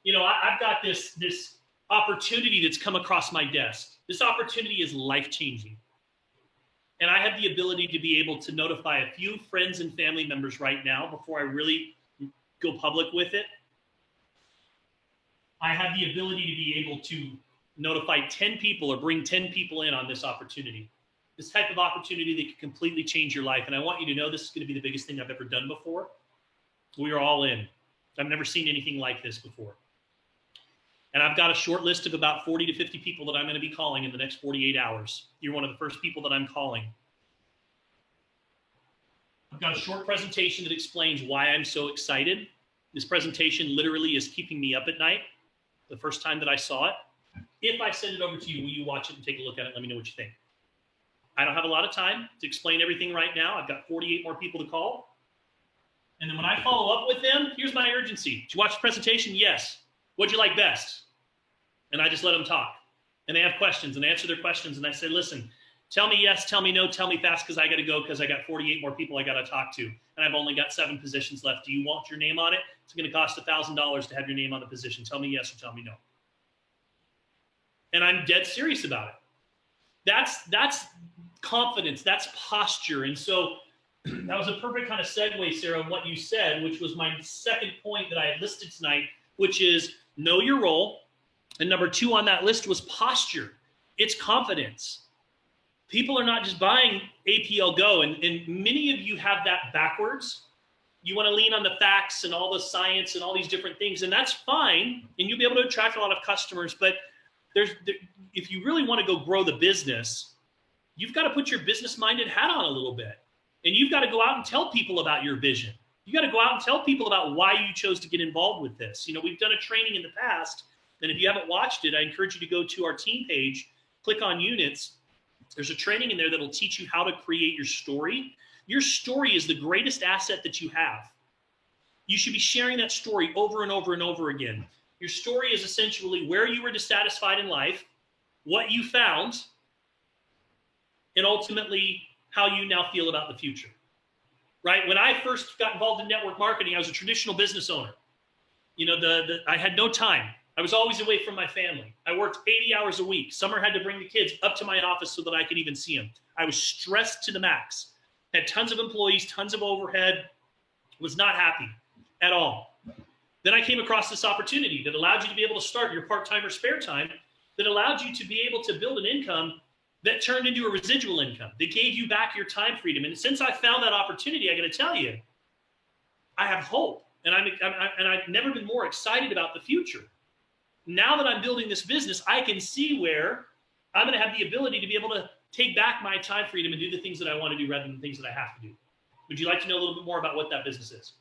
I've got this opportunity that's come across my desk. This opportunity is life-changing. And I have the ability to be able to notify a few friends and family members right now before I really go public with it. I have the ability to be able to notify 10 people or bring 10 people in on this opportunity. This type of opportunity that can completely change your life. And I want you to know this is going to be the biggest thing I've ever done before. We are all in. I've never seen anything like this before. And I've got a short list of about 40 to 50 people that I'm going to be calling in the next 48 hours. You're one of the first people that I'm calling. I've got a short presentation that explains why I'm so excited. This presentation literally is keeping me up at night. The first time that I saw it. If I send it over to you, will you watch it and take a look at it? Let me know what you think. I don't have a lot of time to explain everything right now. I've got 48 more people to call. And then when I follow up with them, here's my urgency. Did you watch the presentation? Yes. What'd you like best? And I just let them talk. And they have questions and answer their questions. And I say, listen, tell me yes, tell me no, tell me fast because I got to go because I got 48 more people I got to talk to. And I've only got 7 positions left. Do you want your name on it? It's going to cost $1,000 to have your name on the position. Tell me yes or tell me no. And I'm dead serious about it. That's confidence. That's posture. And so that was a perfect kind of segue, Sarah, on what you said, which was my second point that I had listed tonight, which is know your role. And number 2 on that list was posture. It's confidence. People are not just buying APLGo, and many of you have that backwards. You want to lean on the facts and all the science and all these different things, and that's fine, and you'll be able to attract a lot of customers, but if you really want to go grow the business, you've got to put your business-minded hat on a little bit, and you've got to go out and tell people about your vision. You got to go out and tell people about why you chose to get involved with this. We've done a training in the past, and if you haven't watched it, I encourage you to go to our team page, click on units. There's a training in there that'll teach you how to create your story. Your story is the greatest asset that you have. You should be sharing that story over and over and over again. Your story is essentially where you were dissatisfied in life, what you found, and ultimately how you now feel about the future, right? When I first got involved in network marketing, I was a traditional business owner. I had no time. I was always away from my family. I worked 80 hours a week. Summer had to bring the kids up to my office so that I could even see them. I was stressed to the max. Had tons of employees, tons of overhead. Was not happy at all. Then I came across this opportunity that allowed you to be able to start your part-time or spare time, that allowed you to be able to build an income that turned into a residual income, that gave you back your time freedom. And since I found that opportunity, I got to tell you, I have hope. And I've never been more excited about the future. Now that I'm building this business, I can see where I'm going to have the ability to be able to take back my time freedom and do the things that I want to do rather than the things that I have to do. Would you like to know a little bit more about what that business is?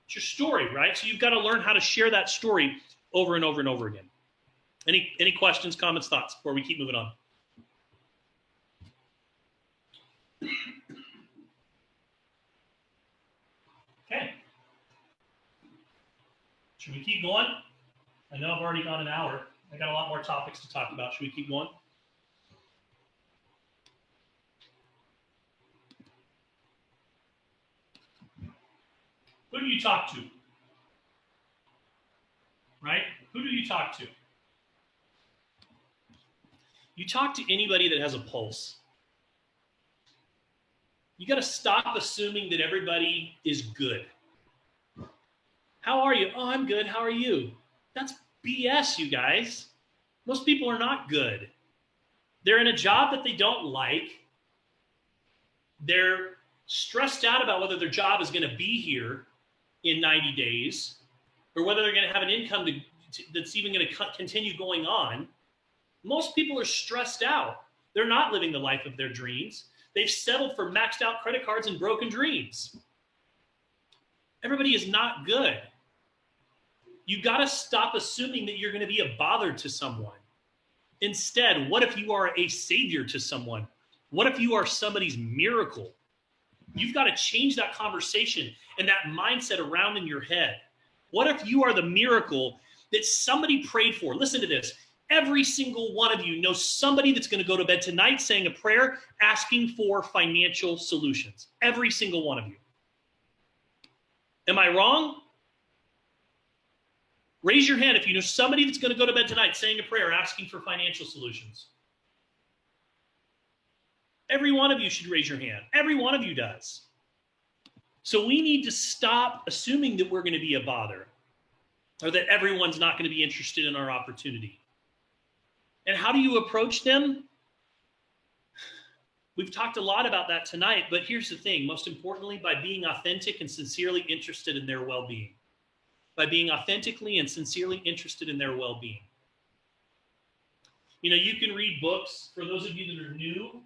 It's your story, right? So you've got to learn how to share that story over and over and over again. Any questions, comments, thoughts before we keep moving on? Okay. Should we keep going? I know I've already gone an hour. I got a lot more topics to talk about. Should we keep going? Who do you talk to? Right? Who do you talk to? You talk to anybody that has a pulse. You got to stop assuming that everybody is good. How are you? Oh, I'm good. How are you? That's BS, you guys. Most people are not good. They're in a job that they don't like. They're stressed out about whether their job is going to be here in 90 days or whether they're going to have an income that's even going to continue going on. Most people are stressed out. They're not living the life of their dreams. They've settled for maxed out credit cards and broken dreams. Everybody is not good. You got to stop assuming that you're going to be a bother to someone. Instead, what if you are a savior to someone? What if you are somebody's miracle? You've got to change that conversation and that mindset around in your head. What if you are the miracle that somebody prayed for? Listen to this. Every single one of you knows somebody that's going to go to bed tonight saying a prayer asking for financial solutions. Every single one of you. Am I wrong? Raise your hand if you know somebody that's going to go to bed tonight saying a prayer asking for financial solutions. Every one of you should raise your hand. Every one of you does. So we need to stop assuming that we're going to be a bother or that everyone's not going to be interested in our opportunity. And how do you approach them? We've talked a lot about that tonight, but here's the thing. Most importantly, by being authentic and sincerely interested in their well-being. By being authentically and sincerely interested in their well-being. You know, you can read books. For those of you that are new,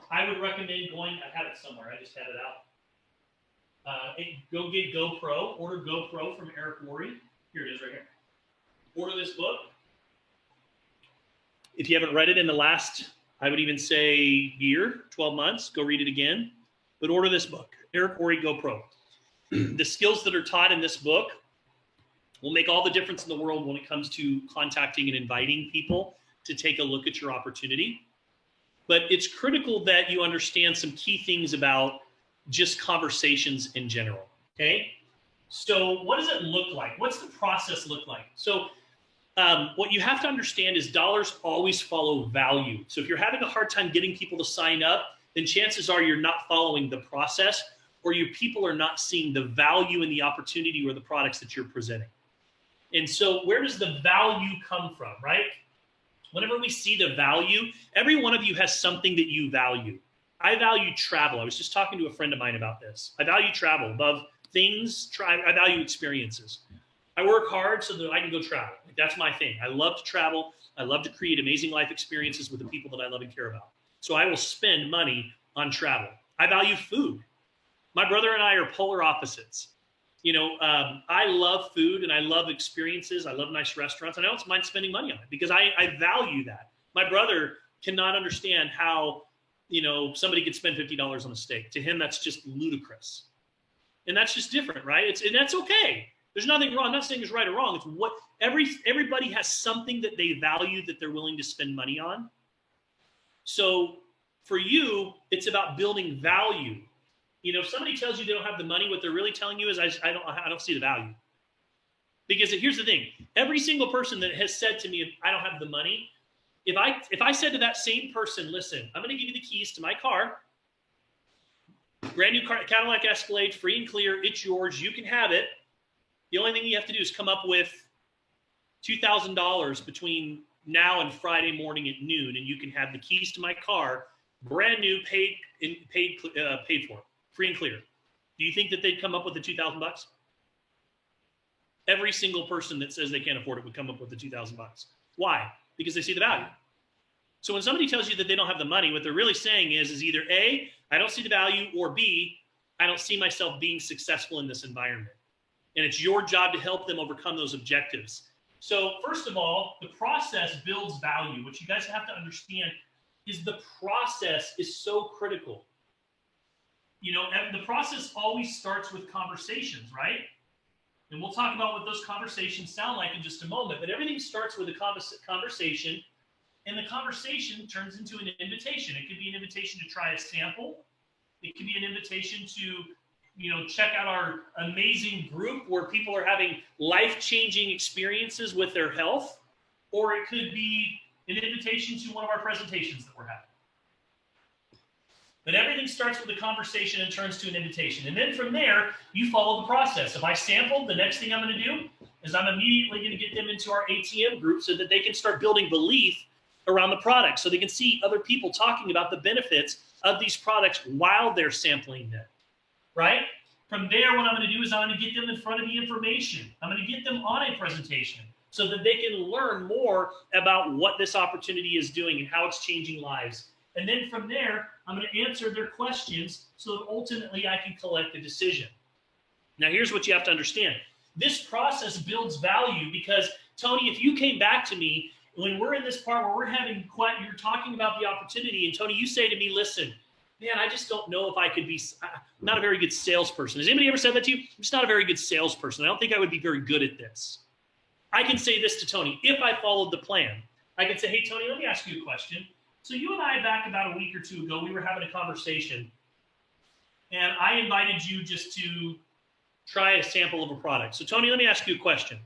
I would recommend going, I have it somewhere, I just had it out. Go get GoPro, order GoPro from Eric Worre. Here it is right here. Order this book. If you haven't read it in the last, I would even say year, 12 months, go read it again. But order this book, Eric Worre GoPro. The skills that are taught in this book will make all the difference in the world when it comes to contacting and inviting people to take a look at your opportunity. But it's critical that you understand some key things about just conversations in general, okay? So what does it look like? What's the process look like? So what you have to understand is dollars always follow value. So if you're having a hard time getting people to sign up, then chances are you're not following the process or your people are not seeing the value in the opportunity or the products that you're presenting. And so where does the value come from, right? Whenever we see the value, every one of you has something that you value. I value travel. I was just talking to a friend of mine about this. I value travel above things. I value experiences. I work hard so that I can go travel. That's my thing. I love to travel. I love to create amazing life experiences with the people that I love and care about. So I will spend money on travel. I value food. My brother and I are polar opposites. You know, I love food and I love experiences. I love nice restaurants. And I don't mind spending money on it because I value that. My brother cannot understand how, you know, somebody could spend $50 on a steak. To him, that's just ludicrous. And that's just different, right? And that's okay. There's nothing wrong. I'm not saying it's right or wrong. It's what everybody has something that they value that they're willing to spend money on. So for you, it's about building value. You know, if somebody tells you they don't have the money, what they're really telling you is I don't see the value. Because here's the thing. Every single person that has said to me, I don't have the money, if I said to that same person, listen, I'm going to give you the keys to my car, brand new car, Cadillac Escalade, free and clear, it's yours, you can have it. The only thing you have to do is come up with $2,000 between now and Friday morning at noon, and you can have the keys to my car, brand new, paid for, free and clear. Do you think that they'd come up with the $2,000? Every single person that says they can't afford it would come up with the $2,000. Why? Because they see the value. So when somebody tells you that they don't have the money, what they're really saying is either A, I don't see the value, or B, I don't see myself being successful in this environment. and it's your job to help them overcome those objectives. So first of all, the process builds value. What you guys have to understand is the process is so critical. You know, and the process always starts with conversations, right? And we'll talk about what those conversations sound like in just a moment, but everything starts with a conversation, and the conversation turns into an invitation. It could be an invitation to try a sample. It could be an invitation to, you know, check out our amazing group where people are having life-changing experiences with their health, or it could be an invitation to one of our presentations that we're having. But everything starts with a conversation and turns to an invitation. And then from there, you follow the process. If I sampled, the next thing I'm going to do is I'm immediately going to get them into our ATM group so that they can start building belief around the product, so they can see other people talking about the benefits of these products while they're sampling them, right? From there, what I'm going to do is I'm going to get them in front of the information. I'm going to get them on a presentation so that they can learn more about what this opportunity is doing and how it's changing lives. And then from there, I'm going to answer their questions so that ultimately I can collect a decision. Now, here's what you have to understand. This process builds value because, Tony, if you came back to me when we're in this part where we're having you're talking about the opportunity, and Tony, you say to me, listen, man, I just don't know if I could be, I'm not a very good salesperson. Has anybody ever said that to you? I'm just not a very good salesperson. I don't think I would be very good at this. I can say this to Tony. If I followed the plan, I can say, hey, Tony, let me ask you a question. So you and I, back about a week or two ago, we were having a conversation, and I invited you just to try a sample of a product. So Tony, let me ask you a question.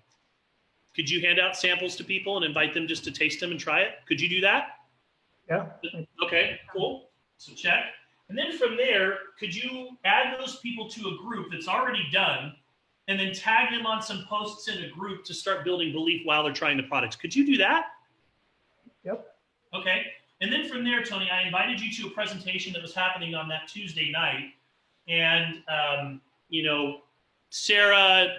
Could you hand out samples to people and invite them just to taste them and try it? Could you do that? Yeah. Okay, cool. So check. And then from there, could you add those people to a group that's already done and then tag them on some posts in a group to start building belief while they're trying the products? Could you do that? Yep. Okay. And then from there, Tony, I invited you to a presentation that was happening on that Tuesday night. And, you know, Sarah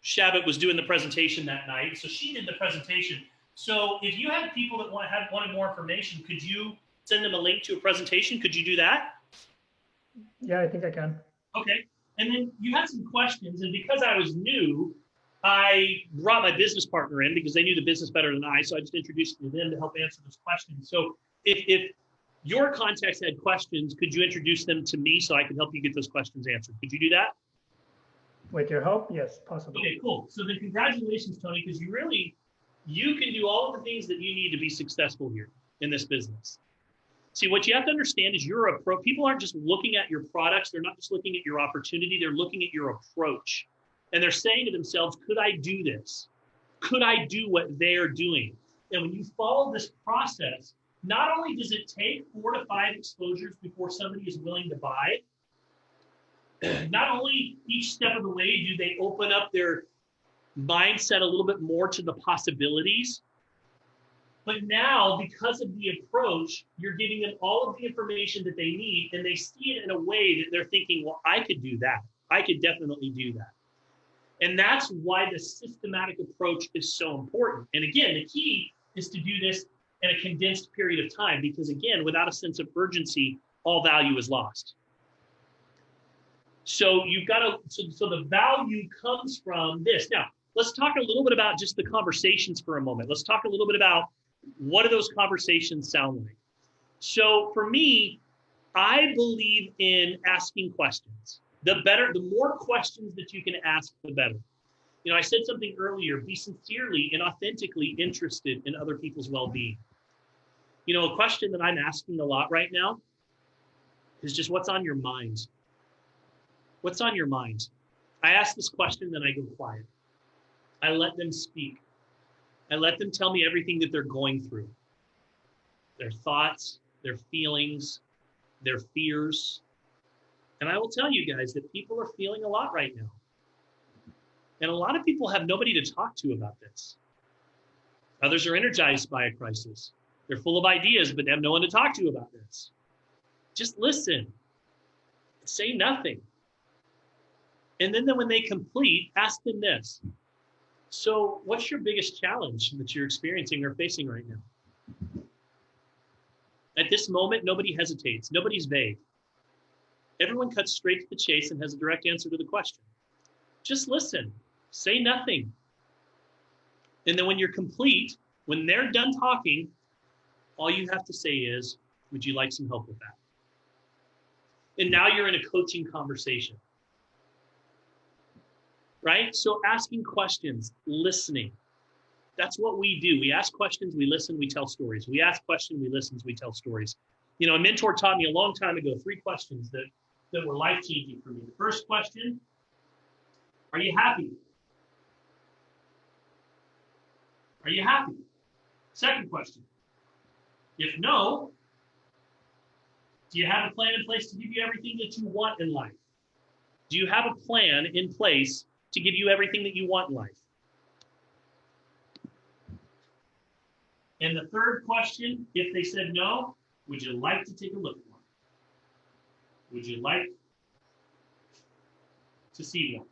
Shabbat was doing the presentation that night. So she did the presentation. So if you had people that wanted more information, could you send them a link to a presentation? Could you do that? Yeah, I think I can. Okay. And then you had some questions. And because I was new, I brought my business partner in because they knew the business better than I. So I just introduced them to them to help answer those questions. So if your contacts had questions, could you introduce them to me so I could help you get those questions answered? Could you do that? With your help, yes, possibly. Okay, cool. So then congratulations, Tony, because you can do all of the things that you need to be successful here in this business. See, what you have to understand is people aren't just looking at your products. They're not just looking at your opportunity. They're looking at your approach. And they're saying to themselves, could I do this? Could I do what they're doing? And when you follow this process, not only does it take 4 to 5 exposures before somebody is willing to buy, not only each step of the way do they open up their mindset a little bit more to the possibilities, but now because of the approach, you're giving them all of the information that they need, and they see it in a way that they're thinking, well, I could do that. I could definitely do that. And that's why the systematic approach is so important. And again, the key is to do this in a condensed period of time, because again, without a sense of urgency, all value is lost. So you've got to, so the value comes from this. Now, let's talk a little bit about just the conversations for a moment. Let's talk a little bit about what do those conversations sound like. So for me, I believe in asking questions. The more questions that you can ask, the better. You know, I said something earlier, be sincerely and authentically interested in other people's well-being. You know, a question that I'm asking a lot right now is just what's on your mind? What's on your mind? I ask this question, then I go quiet. I let them speak. I let them tell me everything that they're going through. Their thoughts, their feelings, their fears. And I will tell you guys that people are feeling a lot right now. And a lot of people have nobody to talk to about this. Others are energized by a crisis. They're full of ideas, but they have no one to talk to about this. Just listen. Say nothing. And then when they complete, ask them this. So what's your biggest challenge that you're experiencing or facing right now? At this moment, nobody hesitates. Nobody's vague. Everyone cuts straight to the chase and has a direct answer to the question. Just listen. Say nothing. And then when you're complete, when they're done talking, all you have to say is, would you like some help with that? And now you're in a coaching conversation. Right? So asking questions, listening. That's what we do. We ask questions, we listen, we tell stories. We ask questions, we listen, we tell stories. You know, a mentor taught me a long time ago 3 questions that were life-changing for me. The first question, are you happy? Are you happy? Second question, if no, do you have a plan in place to give you everything that you want in life? Do you have a plan in place to give you everything that you want in life? And the third question, if they said no, would you like to take a look at one? Would you like to see one?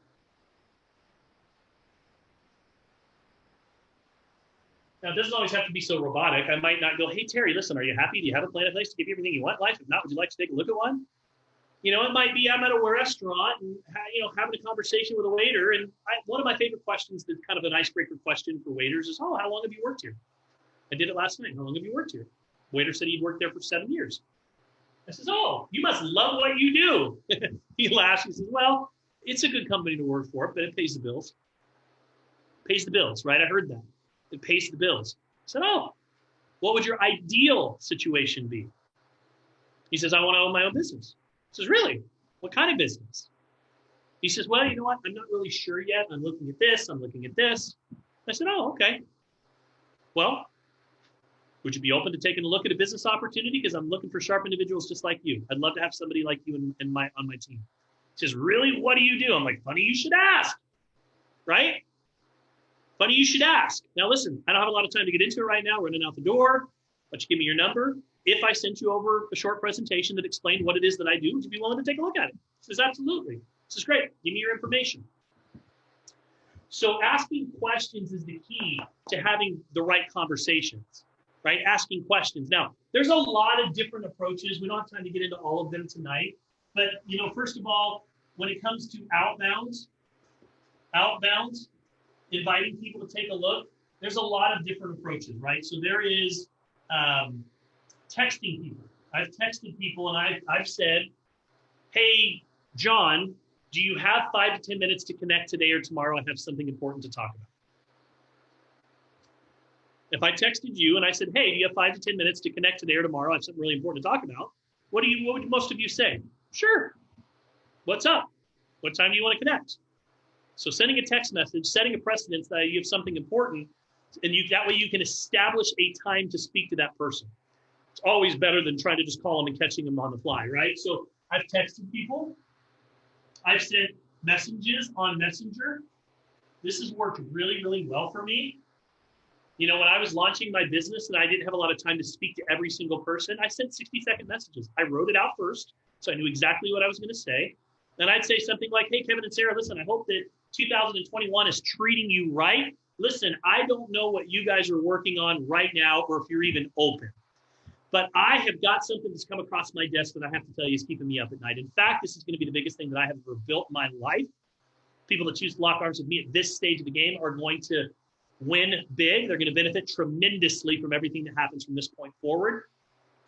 Now, it doesn't always have to be so robotic. I might not go, hey, Terry, listen, are you happy? Do you have a plan in place to give you everything you want in life? If not, would you like to take a look at one? You know, it might be I'm at a restaurant and, you know, having a conversation with a waiter. And one of my favorite questions that's kind of an icebreaker question for waiters is, oh, how long have you worked here? I did it last night. How long have you worked here? Waiter said he'd worked there for 7 years. I says, oh, you must love what you do. He laughs. He says, well, it's a good company to work for, but it pays the bills. Pays the bills, right? I heard that. It pays the bills. I said, oh, what would your ideal situation be? He says, I want to own my own business. I says, really? What kind of business? He says, well, you know what? I'm not really sure yet. I'm looking at this. I'm looking at this. I said, oh, okay. Well, would you be open to taking a look at a business opportunity? Because I'm looking for sharp individuals just like you. I'd love to have somebody like you on my team. He says, really? What do you do? I'm like, funny you should ask, right? Funny you should ask. Now listen, I don't have a lot of time to get into it right now. We're running out the door. Why don't you give me your number? If I sent you over a short presentation that explained what it is that I do, would you be willing to take a look at it? He says, absolutely. This is great. Give me your information. So asking questions is the key to having the right conversations, right? Asking questions. Now, there's a lot of different approaches. We don't have time to get into all of them tonight. But, you know, first of all, when it comes to outbounds, inviting people to take a look, there's a lot of different approaches, right? So there is texting people. I've texted people and I've said, hey, John, do you have 5 to 10 minutes to connect today or tomorrow? I have something important to talk about. If I texted you and I said, hey, do you have 5 to 10 minutes to connect today or tomorrow? I have something really important to talk about. What would most of you say? Sure. What's up? What time do you want to connect? So sending a text message, setting a precedence that you have something important, and that way you can establish a time to speak to that person. It's always better than trying to just call them and catching them on the fly, right? So I've texted people. I've sent messages on Messenger. This has worked really, really well for me. You know, when I was launching my business and I didn't have a lot of time to speak to every single person, I sent 60-second messages. I wrote it out first, so I knew exactly what I was going to say. And I'd say something like, hey, Kevin and Sarah, listen, I hope that 2021 is treating you right. Listen, I don't know what you guys are working on right now or if you're even open. But I have got something that's come across my desk that I have to tell you is keeping me up at night. In fact, this is going to be the biggest thing that I have ever built in my life. People that choose to lock arms with me at this stage of the game are going to win big. They're going to benefit tremendously from everything that happens from this point forward.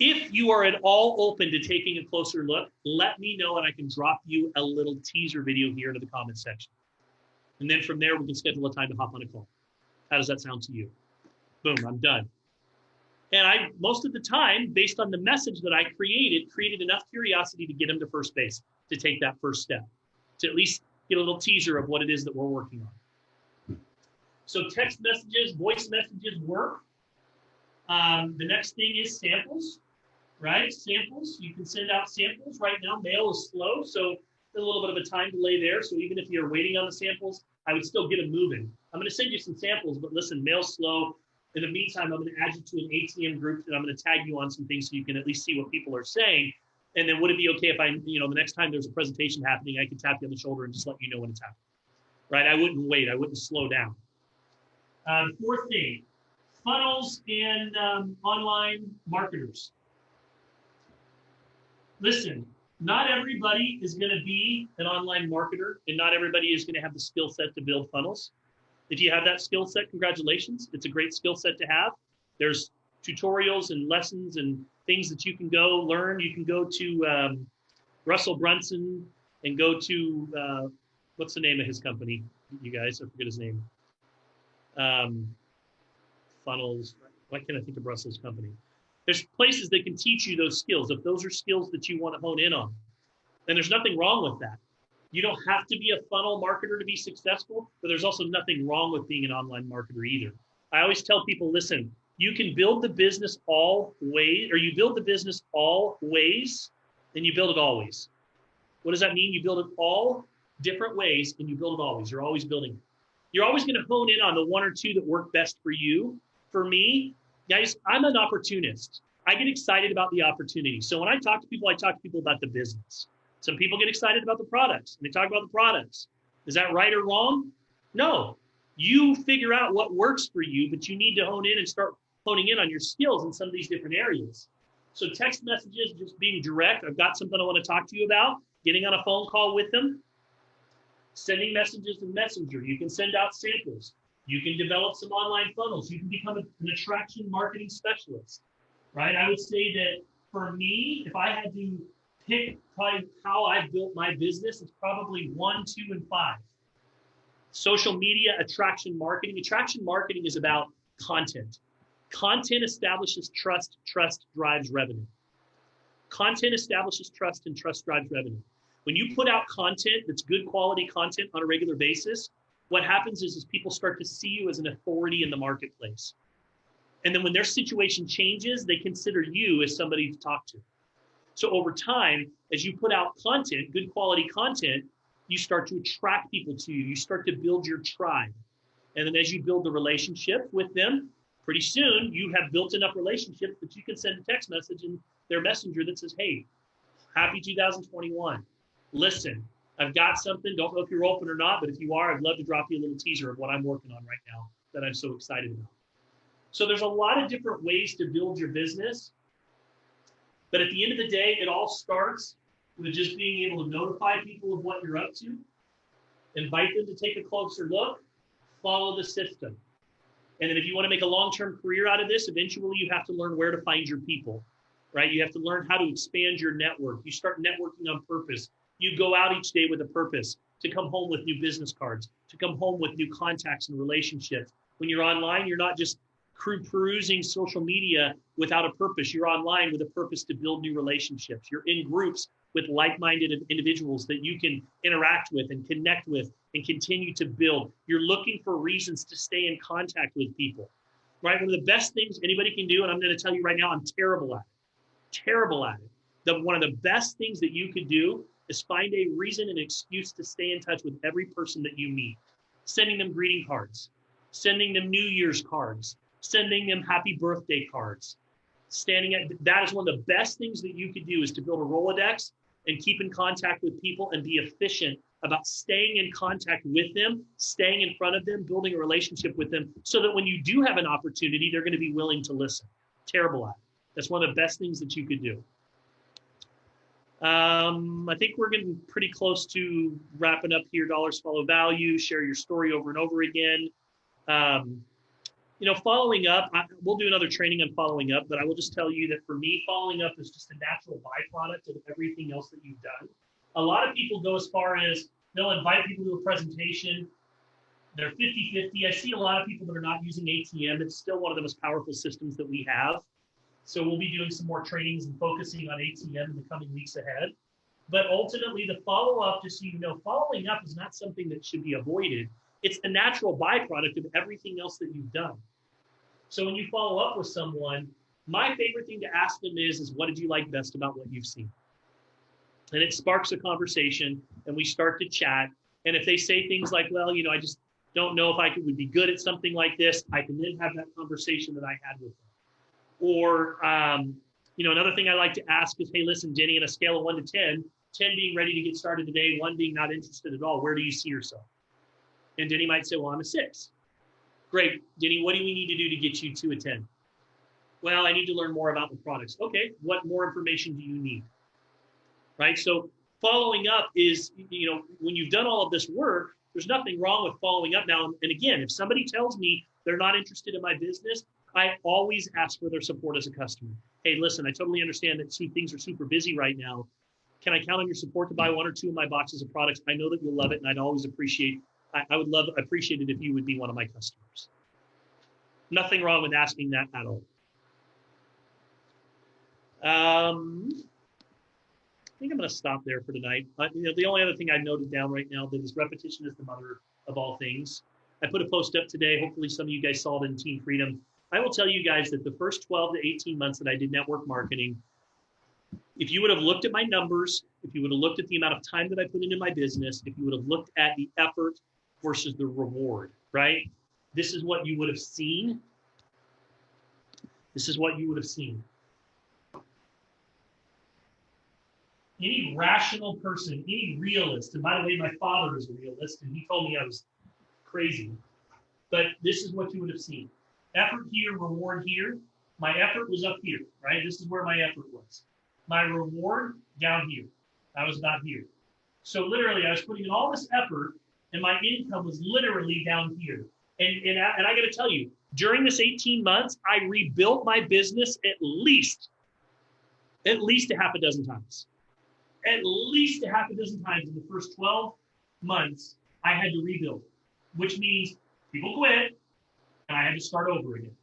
If you are at all open to taking a closer look, let me know and I can drop you a little teaser video here into the comments section. And then from there, we can schedule a time to hop on a call. How does that sound to you? Boom, I'm done. And I, most of the time, based on the message that I created enough curiosity to get them to first base, to take that first step, to at least get a little teaser of what it is that we're working on. So text messages, voice messages work. The next thing is samples, right? Samples, you can send out samples. Right now, mail is slow, so there's a little bit of a time delay there. So even if you're waiting on the samples, I would still get them moving. I'm going to send you some samples, but listen, mail's slow. In the meantime, I'm going to add you to an ATM group and I'm going to tag you on some things so you can at least see what people are saying. And then would it be okay if the next time there's a presentation happening, I can tap you on the shoulder and just let you know when it's happening, right? I wouldn't wait. I wouldn't slow down. Fourth thing, funnels and online marketers. Listen, Not everybody is going to be an online marketer, and not everybody is going to have the skill set to build funnels. If you have that skill set, congratulations. It's a great skill set to have. There's tutorials and lessons and things that you can go learn. You can go to Russell Brunson and go to, what's the name of his company? You guys, I forget his name. Funnels. Why can't I think of Russell's company? There's places that can teach you those skills. If those are skills that you want to hone in on, then there's nothing wrong with that. You don't have to be a funnel marketer to be successful, but there's also nothing wrong with being an online marketer either. I always tell people, listen, you can build the business all ways, or you build the business all ways, and you build it always. What does that mean? You build it all different ways, and you build it always. You're always building it. You're always going to hone in on the one or two that work best for you. For me, guys, I'm an opportunist. I get excited about the opportunity. So when I talk to people about the business. Some people get excited about the products, and they talk about the products. Is that right or wrong? No. You figure out what works for you, but you need to hone in and start honing in on your skills in some of these different areas. So text messages, just being direct. I've got something I want to talk to you about. Getting on a phone call with them. Sending messages in Messenger. You can send out samples. You can develop some online funnels. You can become an attraction marketing specialist, right? I would say that for me, if I had to pick probably how I built my business, it's probably 1, 2, and 5. Social media attraction marketing. Attraction marketing is about content. Content establishes trust. Trust drives revenue. Content establishes trust, and trust drives revenue. When you put out content that's good quality content on a regular basis, what happens is people start to see you as an authority in the marketplace. And then when their situation changes, they consider you as somebody to talk to. So over time, as you put out content, good quality content, you start to attract people to you. You start to build your tribe. And then as you build the relationship with them, pretty soon you have built enough relationships that you can send a text message in their messenger that says, hey, happy 2021. Listen, I've got something. Don't know if you're open or not, but if you are, I'd love to drop you a little teaser of what I'm working on right now that I'm so excited about. So there's a lot of different ways to build your business. But at the end of the day, it all starts with just being able to notify people of what you're up to, invite them to take a closer look, follow the system. And then if you want to make a long-term career out of this, eventually you have to learn where to find your people, right? You have to learn how to expand your network. You start networking on purpose. You go out each day with a purpose to come home with new business cards, to come home with new contacts and relationships. When you're online, you're not just perusing social media without a purpose. You're online with a purpose to build new relationships. You're in groups with like-minded individuals that you can interact with and connect with and continue to build. You're looking for reasons to stay in contact with people, right? One of the best things anybody can do, and I'm going to tell you right now, I'm terrible at it. One of the best things that you could do is find a reason and excuse to stay in touch with every person that you meet. Sending them greeting cards, sending them New Year's cards, sending them happy birthday cards. That is one of the best things that you could do, is to build a Rolodex and keep in contact with people and be efficient about staying in contact with them, staying in front of them, building a relationship with them, so that when you do have an opportunity, they're going to be willing to listen. Terrible at it. That's one of the best things that you could do. I think we're getting pretty close to wrapping up here. Dollars follow value, share your story over and over again. Following up, we'll do another training on following up, but I will just tell you that for me, following up is just a natural byproduct of everything else that you've done. A lot of people go as far as they'll invite people to a presentation. They're 50-50. I see a lot of people that are not using ATM. It's still one of the most powerful systems that we have. So we'll be doing some more trainings and focusing on ATM in the coming weeks ahead. But ultimately, the follow-up, just so you know, following up is not something that should be avoided. It's the natural byproduct of everything else that you've done. So when you follow up with someone, my favorite thing to ask them is what did you like best about what you've seen? And it sparks a conversation, and we start to chat. And if they say things like, well, I just don't know if I would be good at something like this, I can then have that conversation that I had with them. Or, another thing I like to ask is, hey, listen, Jenny, on a scale of 1 to 10, 10 being ready to get started today, 1 being not interested at all, where do you see yourself? And Jenny might say, well, I'm a 6. Great. Jenny, what do we need to do to get you to a 10? Well, I need to learn more about the products. Okay. What more information do you need? right? So following up is, when you've done all of this work, there's nothing wrong with following up now. And again, if somebody tells me they're not interested in my business, I always ask for their support as a customer. Hey, listen, I totally understand that things are super busy right now. Can I count on your support to buy 1 or 2 of my boxes of products? I know that you'll love it, and I'd always appreciate it if you would be one of my customers. Nothing wrong with asking that at all. I think I'm going to stop there for tonight. The only other thing I noted down right now that is repetition is the mother of all things. I put a post up today. Hopefully some of you guys saw it in Team Freedom. I will tell you guys that the first 12 to 18 months that I did network marketing, if you would have looked at my numbers, if you would have looked at the amount of time that I put into my business, if you would have looked at the effort versus the reward, right? This is what you would have seen. This is what you would have seen. Any rational person, any realist, and by the way, my father is a realist, and he told me I was crazy, but this is what you would have seen. Effort here, reward here. My effort was up here, right? This is where my effort was. My reward down here. I was about here. So literally, I was putting in all this effort, and my income was literally down here. And I got to tell you, during this 18 months, I rebuilt my business at least a half a dozen times. At least a half a dozen times in the first 12 months, I had to rebuild, which means people quit, and I had to start over again.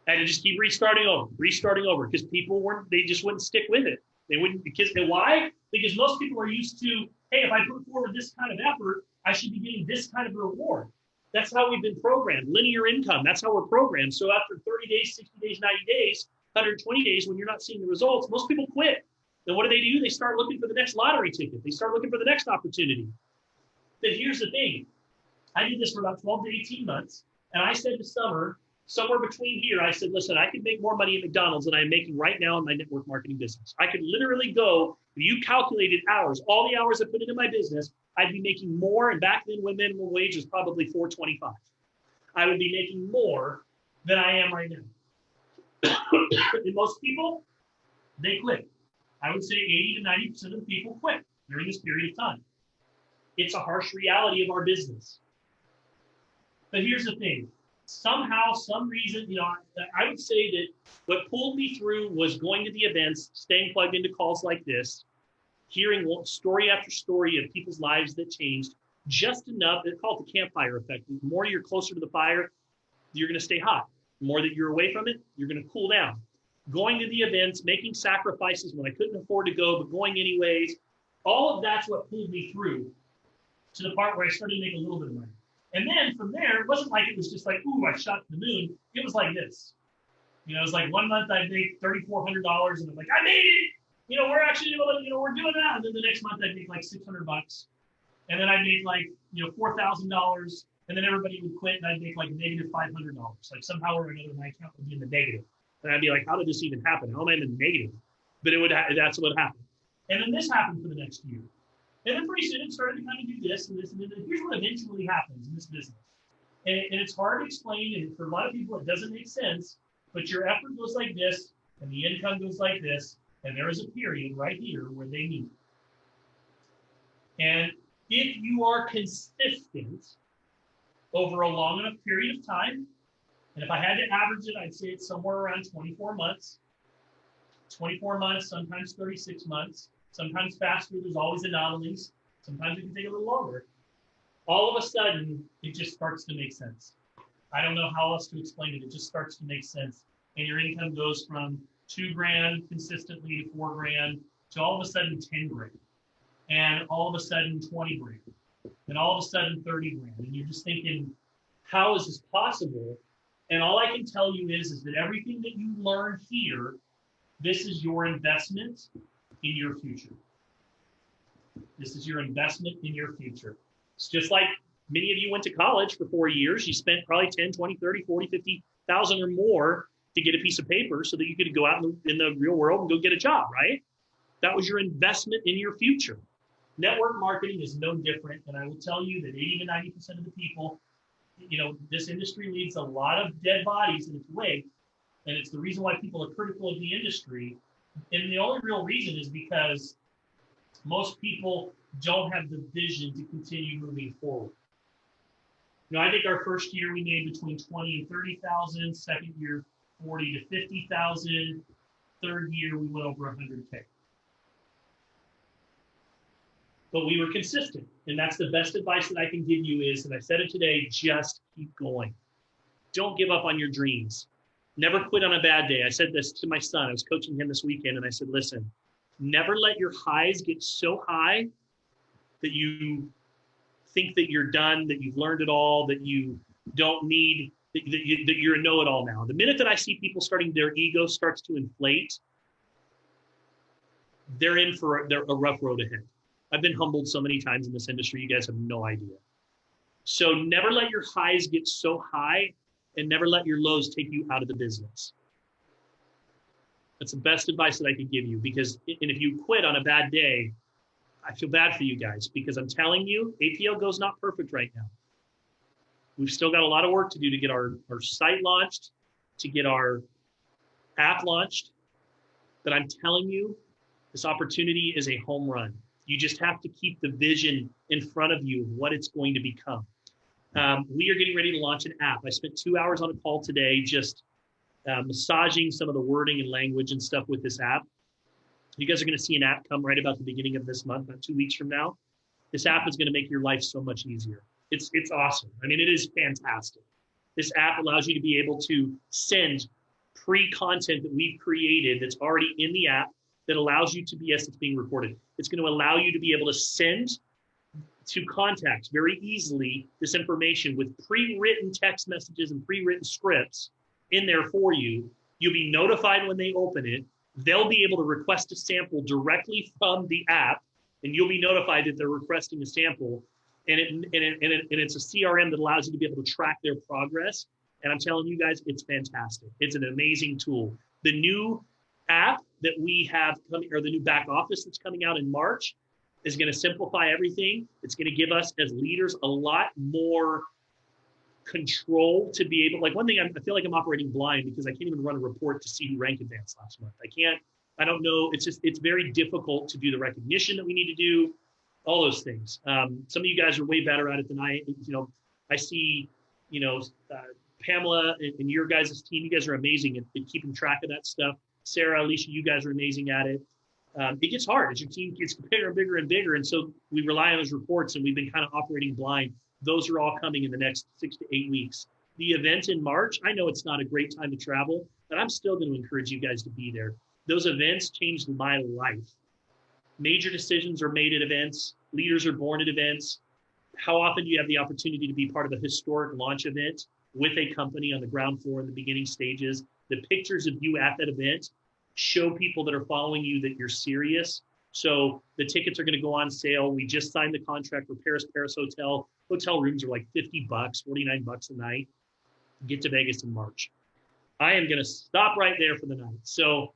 I had to just keep restarting over, because people they just wouldn't stick with it. They wouldn't, why? Because most people are used to, hey, if I put forward this kind of effort, I should be getting this kind of a reward. That's how we've been programmed. Linear income, that's how we're programmed. So after 30 days, 60 days, 90 days, 120 days, when you're not seeing the results, most people quit. Then what do? They start looking for the next lottery ticket. They start looking for the next opportunity. But here's the thing. I did this for about 12 to 18 months. And I said to Summer, somewhere between here, I said, listen, I can make more money at McDonald's than I'm making right now in my network marketing business. I could literally go, if you calculated hours, all the hours I put into my business, I'd be making more. And back then, when minimum wage was probably $4.25. I would be making more than I am right now. And most people, they quit. I would say 80 to 90% of the people quit during this period of time. It's a harsh reality of our business. But here's the thing. Somehow, some reason, I would say that what pulled me through was going to the events, staying plugged into calls like this, hearing story after story of people's lives that changed just enough. They call it the campfire effect. The more you're closer to the fire, you're going to stay hot. The more that you're away from it, you're going to cool down. Going to the events, making sacrifices when I couldn't afford to go, but going anyways. All of that's what pulled me through to the part where I started to make a little bit of money. And then from there, it wasn't like it was just like, ooh, I shot to the moon. It was like this. It was like 1 month I'd make $3,400, and I'm like, I made it. We're actually, we're doing that. And then the next month I'd make like $600, and then I'd make like, $4,000, and then everybody would quit, and I'd make like negative $500. Like somehow or another, my account would be in the negative. And I'd be like, how did this even happen? How am I in the negative? But that's what happened. And then this happened for the next year. And then pretty soon it started to kind of do this and this, and then here's what eventually happens in this business. And it's hard to explain, and for a lot of people it doesn't make sense, but your effort goes like this, and the income goes like this, and there is a period right here where they meet. And if you are consistent over a long enough period of time, and if I had to average it, I'd say it's somewhere around 24 months. 24 months, sometimes 36 months. Sometimes faster, there's always anomalies. Sometimes it can take a little longer. All of a sudden, it just starts to make sense. I don't know how else to explain it. It just starts to make sense. And your income goes from $2,000 consistently to $4,000 to all of a sudden 10 grand. And all of a sudden 20 grand. And all of a sudden 30 grand. And you're just thinking, how is this possible? And all I can tell you is that everything that you learn here, this is your investment in your future. This is your investment in your future. It's just like many of you went to college for 4 years. You spent probably 10, 20, 30, 40, 50,000 or more to get a piece of paper so that you could go out in the real world and go get a job, right? That was your investment in your future. Network marketing is no different. And I will tell you that 80 to 90% of the people, this industry leaves a lot of dead bodies in its wake. And it's the reason why people are critical of the industry. And the only real reason is because Most people don't have the vision to continue moving forward. I think our first year we made between 20 and 30,000. Second year, 40 to 50,000. Third year, we went over 100K. But we were consistent, and that's the best advice that I can give you is, and I said it today, just keep going. Don't give up on your dreams. Never quit on a bad day. I said this to my son. I was coaching him this weekend, and I said, listen, never let your highs get so high that you think that you're done, that you've learned it all, that you don't need, that you're a know-it-all now. The minute that I see people their ego starts to inflate, they're in for a rough road ahead. I've been humbled so many times in this industry, you guys have no idea. So never let your highs get so high and never let your lows take you out of the business. That's the best advice that I could give you, because and if you quit on a bad day, I feel bad for you guys, because I'm telling you, APLGo is not perfect right now. We've still got a lot of work to do to get our site launched, to get our app launched. But I'm telling you, this opportunity is a home run. You just have to keep the vision in front of you of what it's going to become. We are getting ready to launch an app. I spent 2 hours on a call today just massaging some of the wording and language and stuff with this app. You guys are going to see an app come right about the beginning of this month, about 2 weeks from now. This app is going to make your life so much easier. It's awesome. I mean, it is fantastic. This app allows you to be able to send pre-content that we've created that's already in the app that allows you to be, yes, it's being recorded. It's going to allow you to be able to send to contacts very easily this information with pre-written text messages and pre-written scripts in there for you. You'll be notified when they open it. They'll be able to request a sample directly from the app, and you'll be notified that they're requesting a sample. And it's a CRM that allows you to be able to track their progress. And I'm telling you guys, it's fantastic. It's an amazing tool. The new app that we have coming, or the new back office that's coming out in March, is going to simplify everything. It's going to give us as leaders a lot more control to be able, like one thing, I feel like I'm operating blind because I can't even run a report to see who rank advanced last month. I don't know. It's very difficult to do the recognition that we need to do, all those things. Some of you guys are way better at it than I see, Pamela and your guys' team, you guys are amazing at keeping track of that stuff. Sarah, Alicia, you guys are amazing at it. It gets hard as your team gets bigger and bigger and bigger. And so we rely on those reports, and we've been kind of operating blind. Those are all coming in the next 6 to 8 weeks. The event in March, I know it's not a great time to travel, but I'm still going to encourage you guys to be there. Those events changed my life. Major decisions are made at events. Leaders are born at events. How often do you have the opportunity to be part of a historic launch event with a company on the ground floor in the beginning stages? The pictures of you at that event show people that are following you that you're serious. So the tickets are going to go on sale. We just signed the contract for Paris Hotel. Hotel rooms are like $50, $49 a night. Get to Vegas in March. I am going to stop right there for the night. So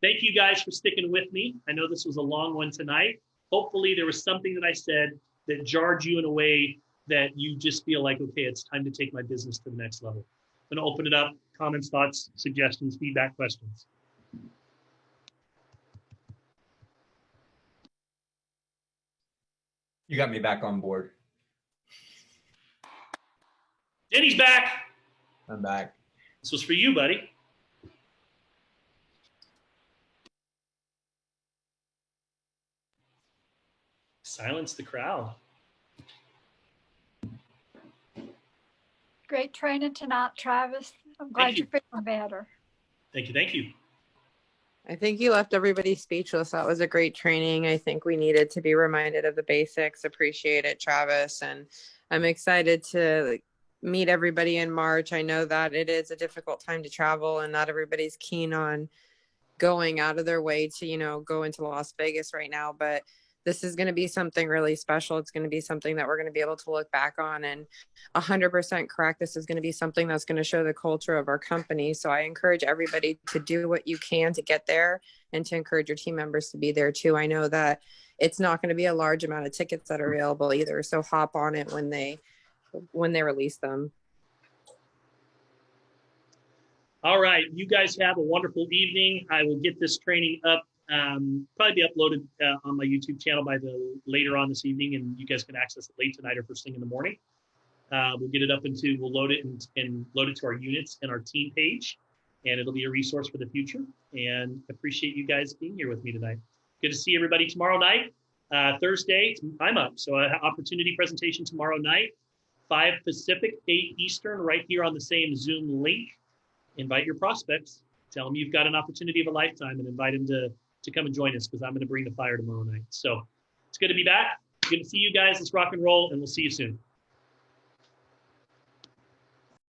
thank you guys for sticking with me. I know this was a long one tonight. Hopefully there was something that I said that jarred you in a way that you just feel like, okay, it's time to take my business to the next level. I'm going to open it up. Comments, thoughts, suggestions, feedback, questions. You got me back on board. Denny's back. I'm back. This was for you, buddy. Silence the crowd. Great training tonight, Travis. I'm glad you're feeling better. Thank you. Thank you. I think you left everybody speechless. That was a great training. I think we needed to be reminded of the basics. Appreciate it, Travis. And I'm excited to meet everybody in March. I know that it is a difficult time to travel, and not everybody's keen on going out of their way to, go into Las Vegas right now. But this is going to be something really special. It's going to be something that we're going to be able to look back on, and 100% correct. This is going to be something that's going to show the culture of our company. So I encourage everybody to do what you can to get there, and to encourage your team members to be there too. I know that it's not going to be a large amount of tickets that are available either. So hop on it when they release them. All right. You guys have a wonderful evening. I will get this training up Probably be uploaded on my YouTube channel by later on this evening, and you guys can access it late tonight or first thing in the morning. We'll get it up we'll load it and load it to our units and our team page, and it'll be a resource for the future. And appreciate you guys being here with me tonight. Good to see everybody tomorrow night. Thursday, I'm up. So an opportunity presentation tomorrow night, 5 Pacific, 8 Eastern, right here on the same Zoom link. Invite your prospects. Tell them you've got an opportunity of a lifetime and invite them to come and join us, because I'm going to bring the fire tomorrow night. So it's good to be back. Good to see you guys. Let's rock and roll, and we'll see you soon.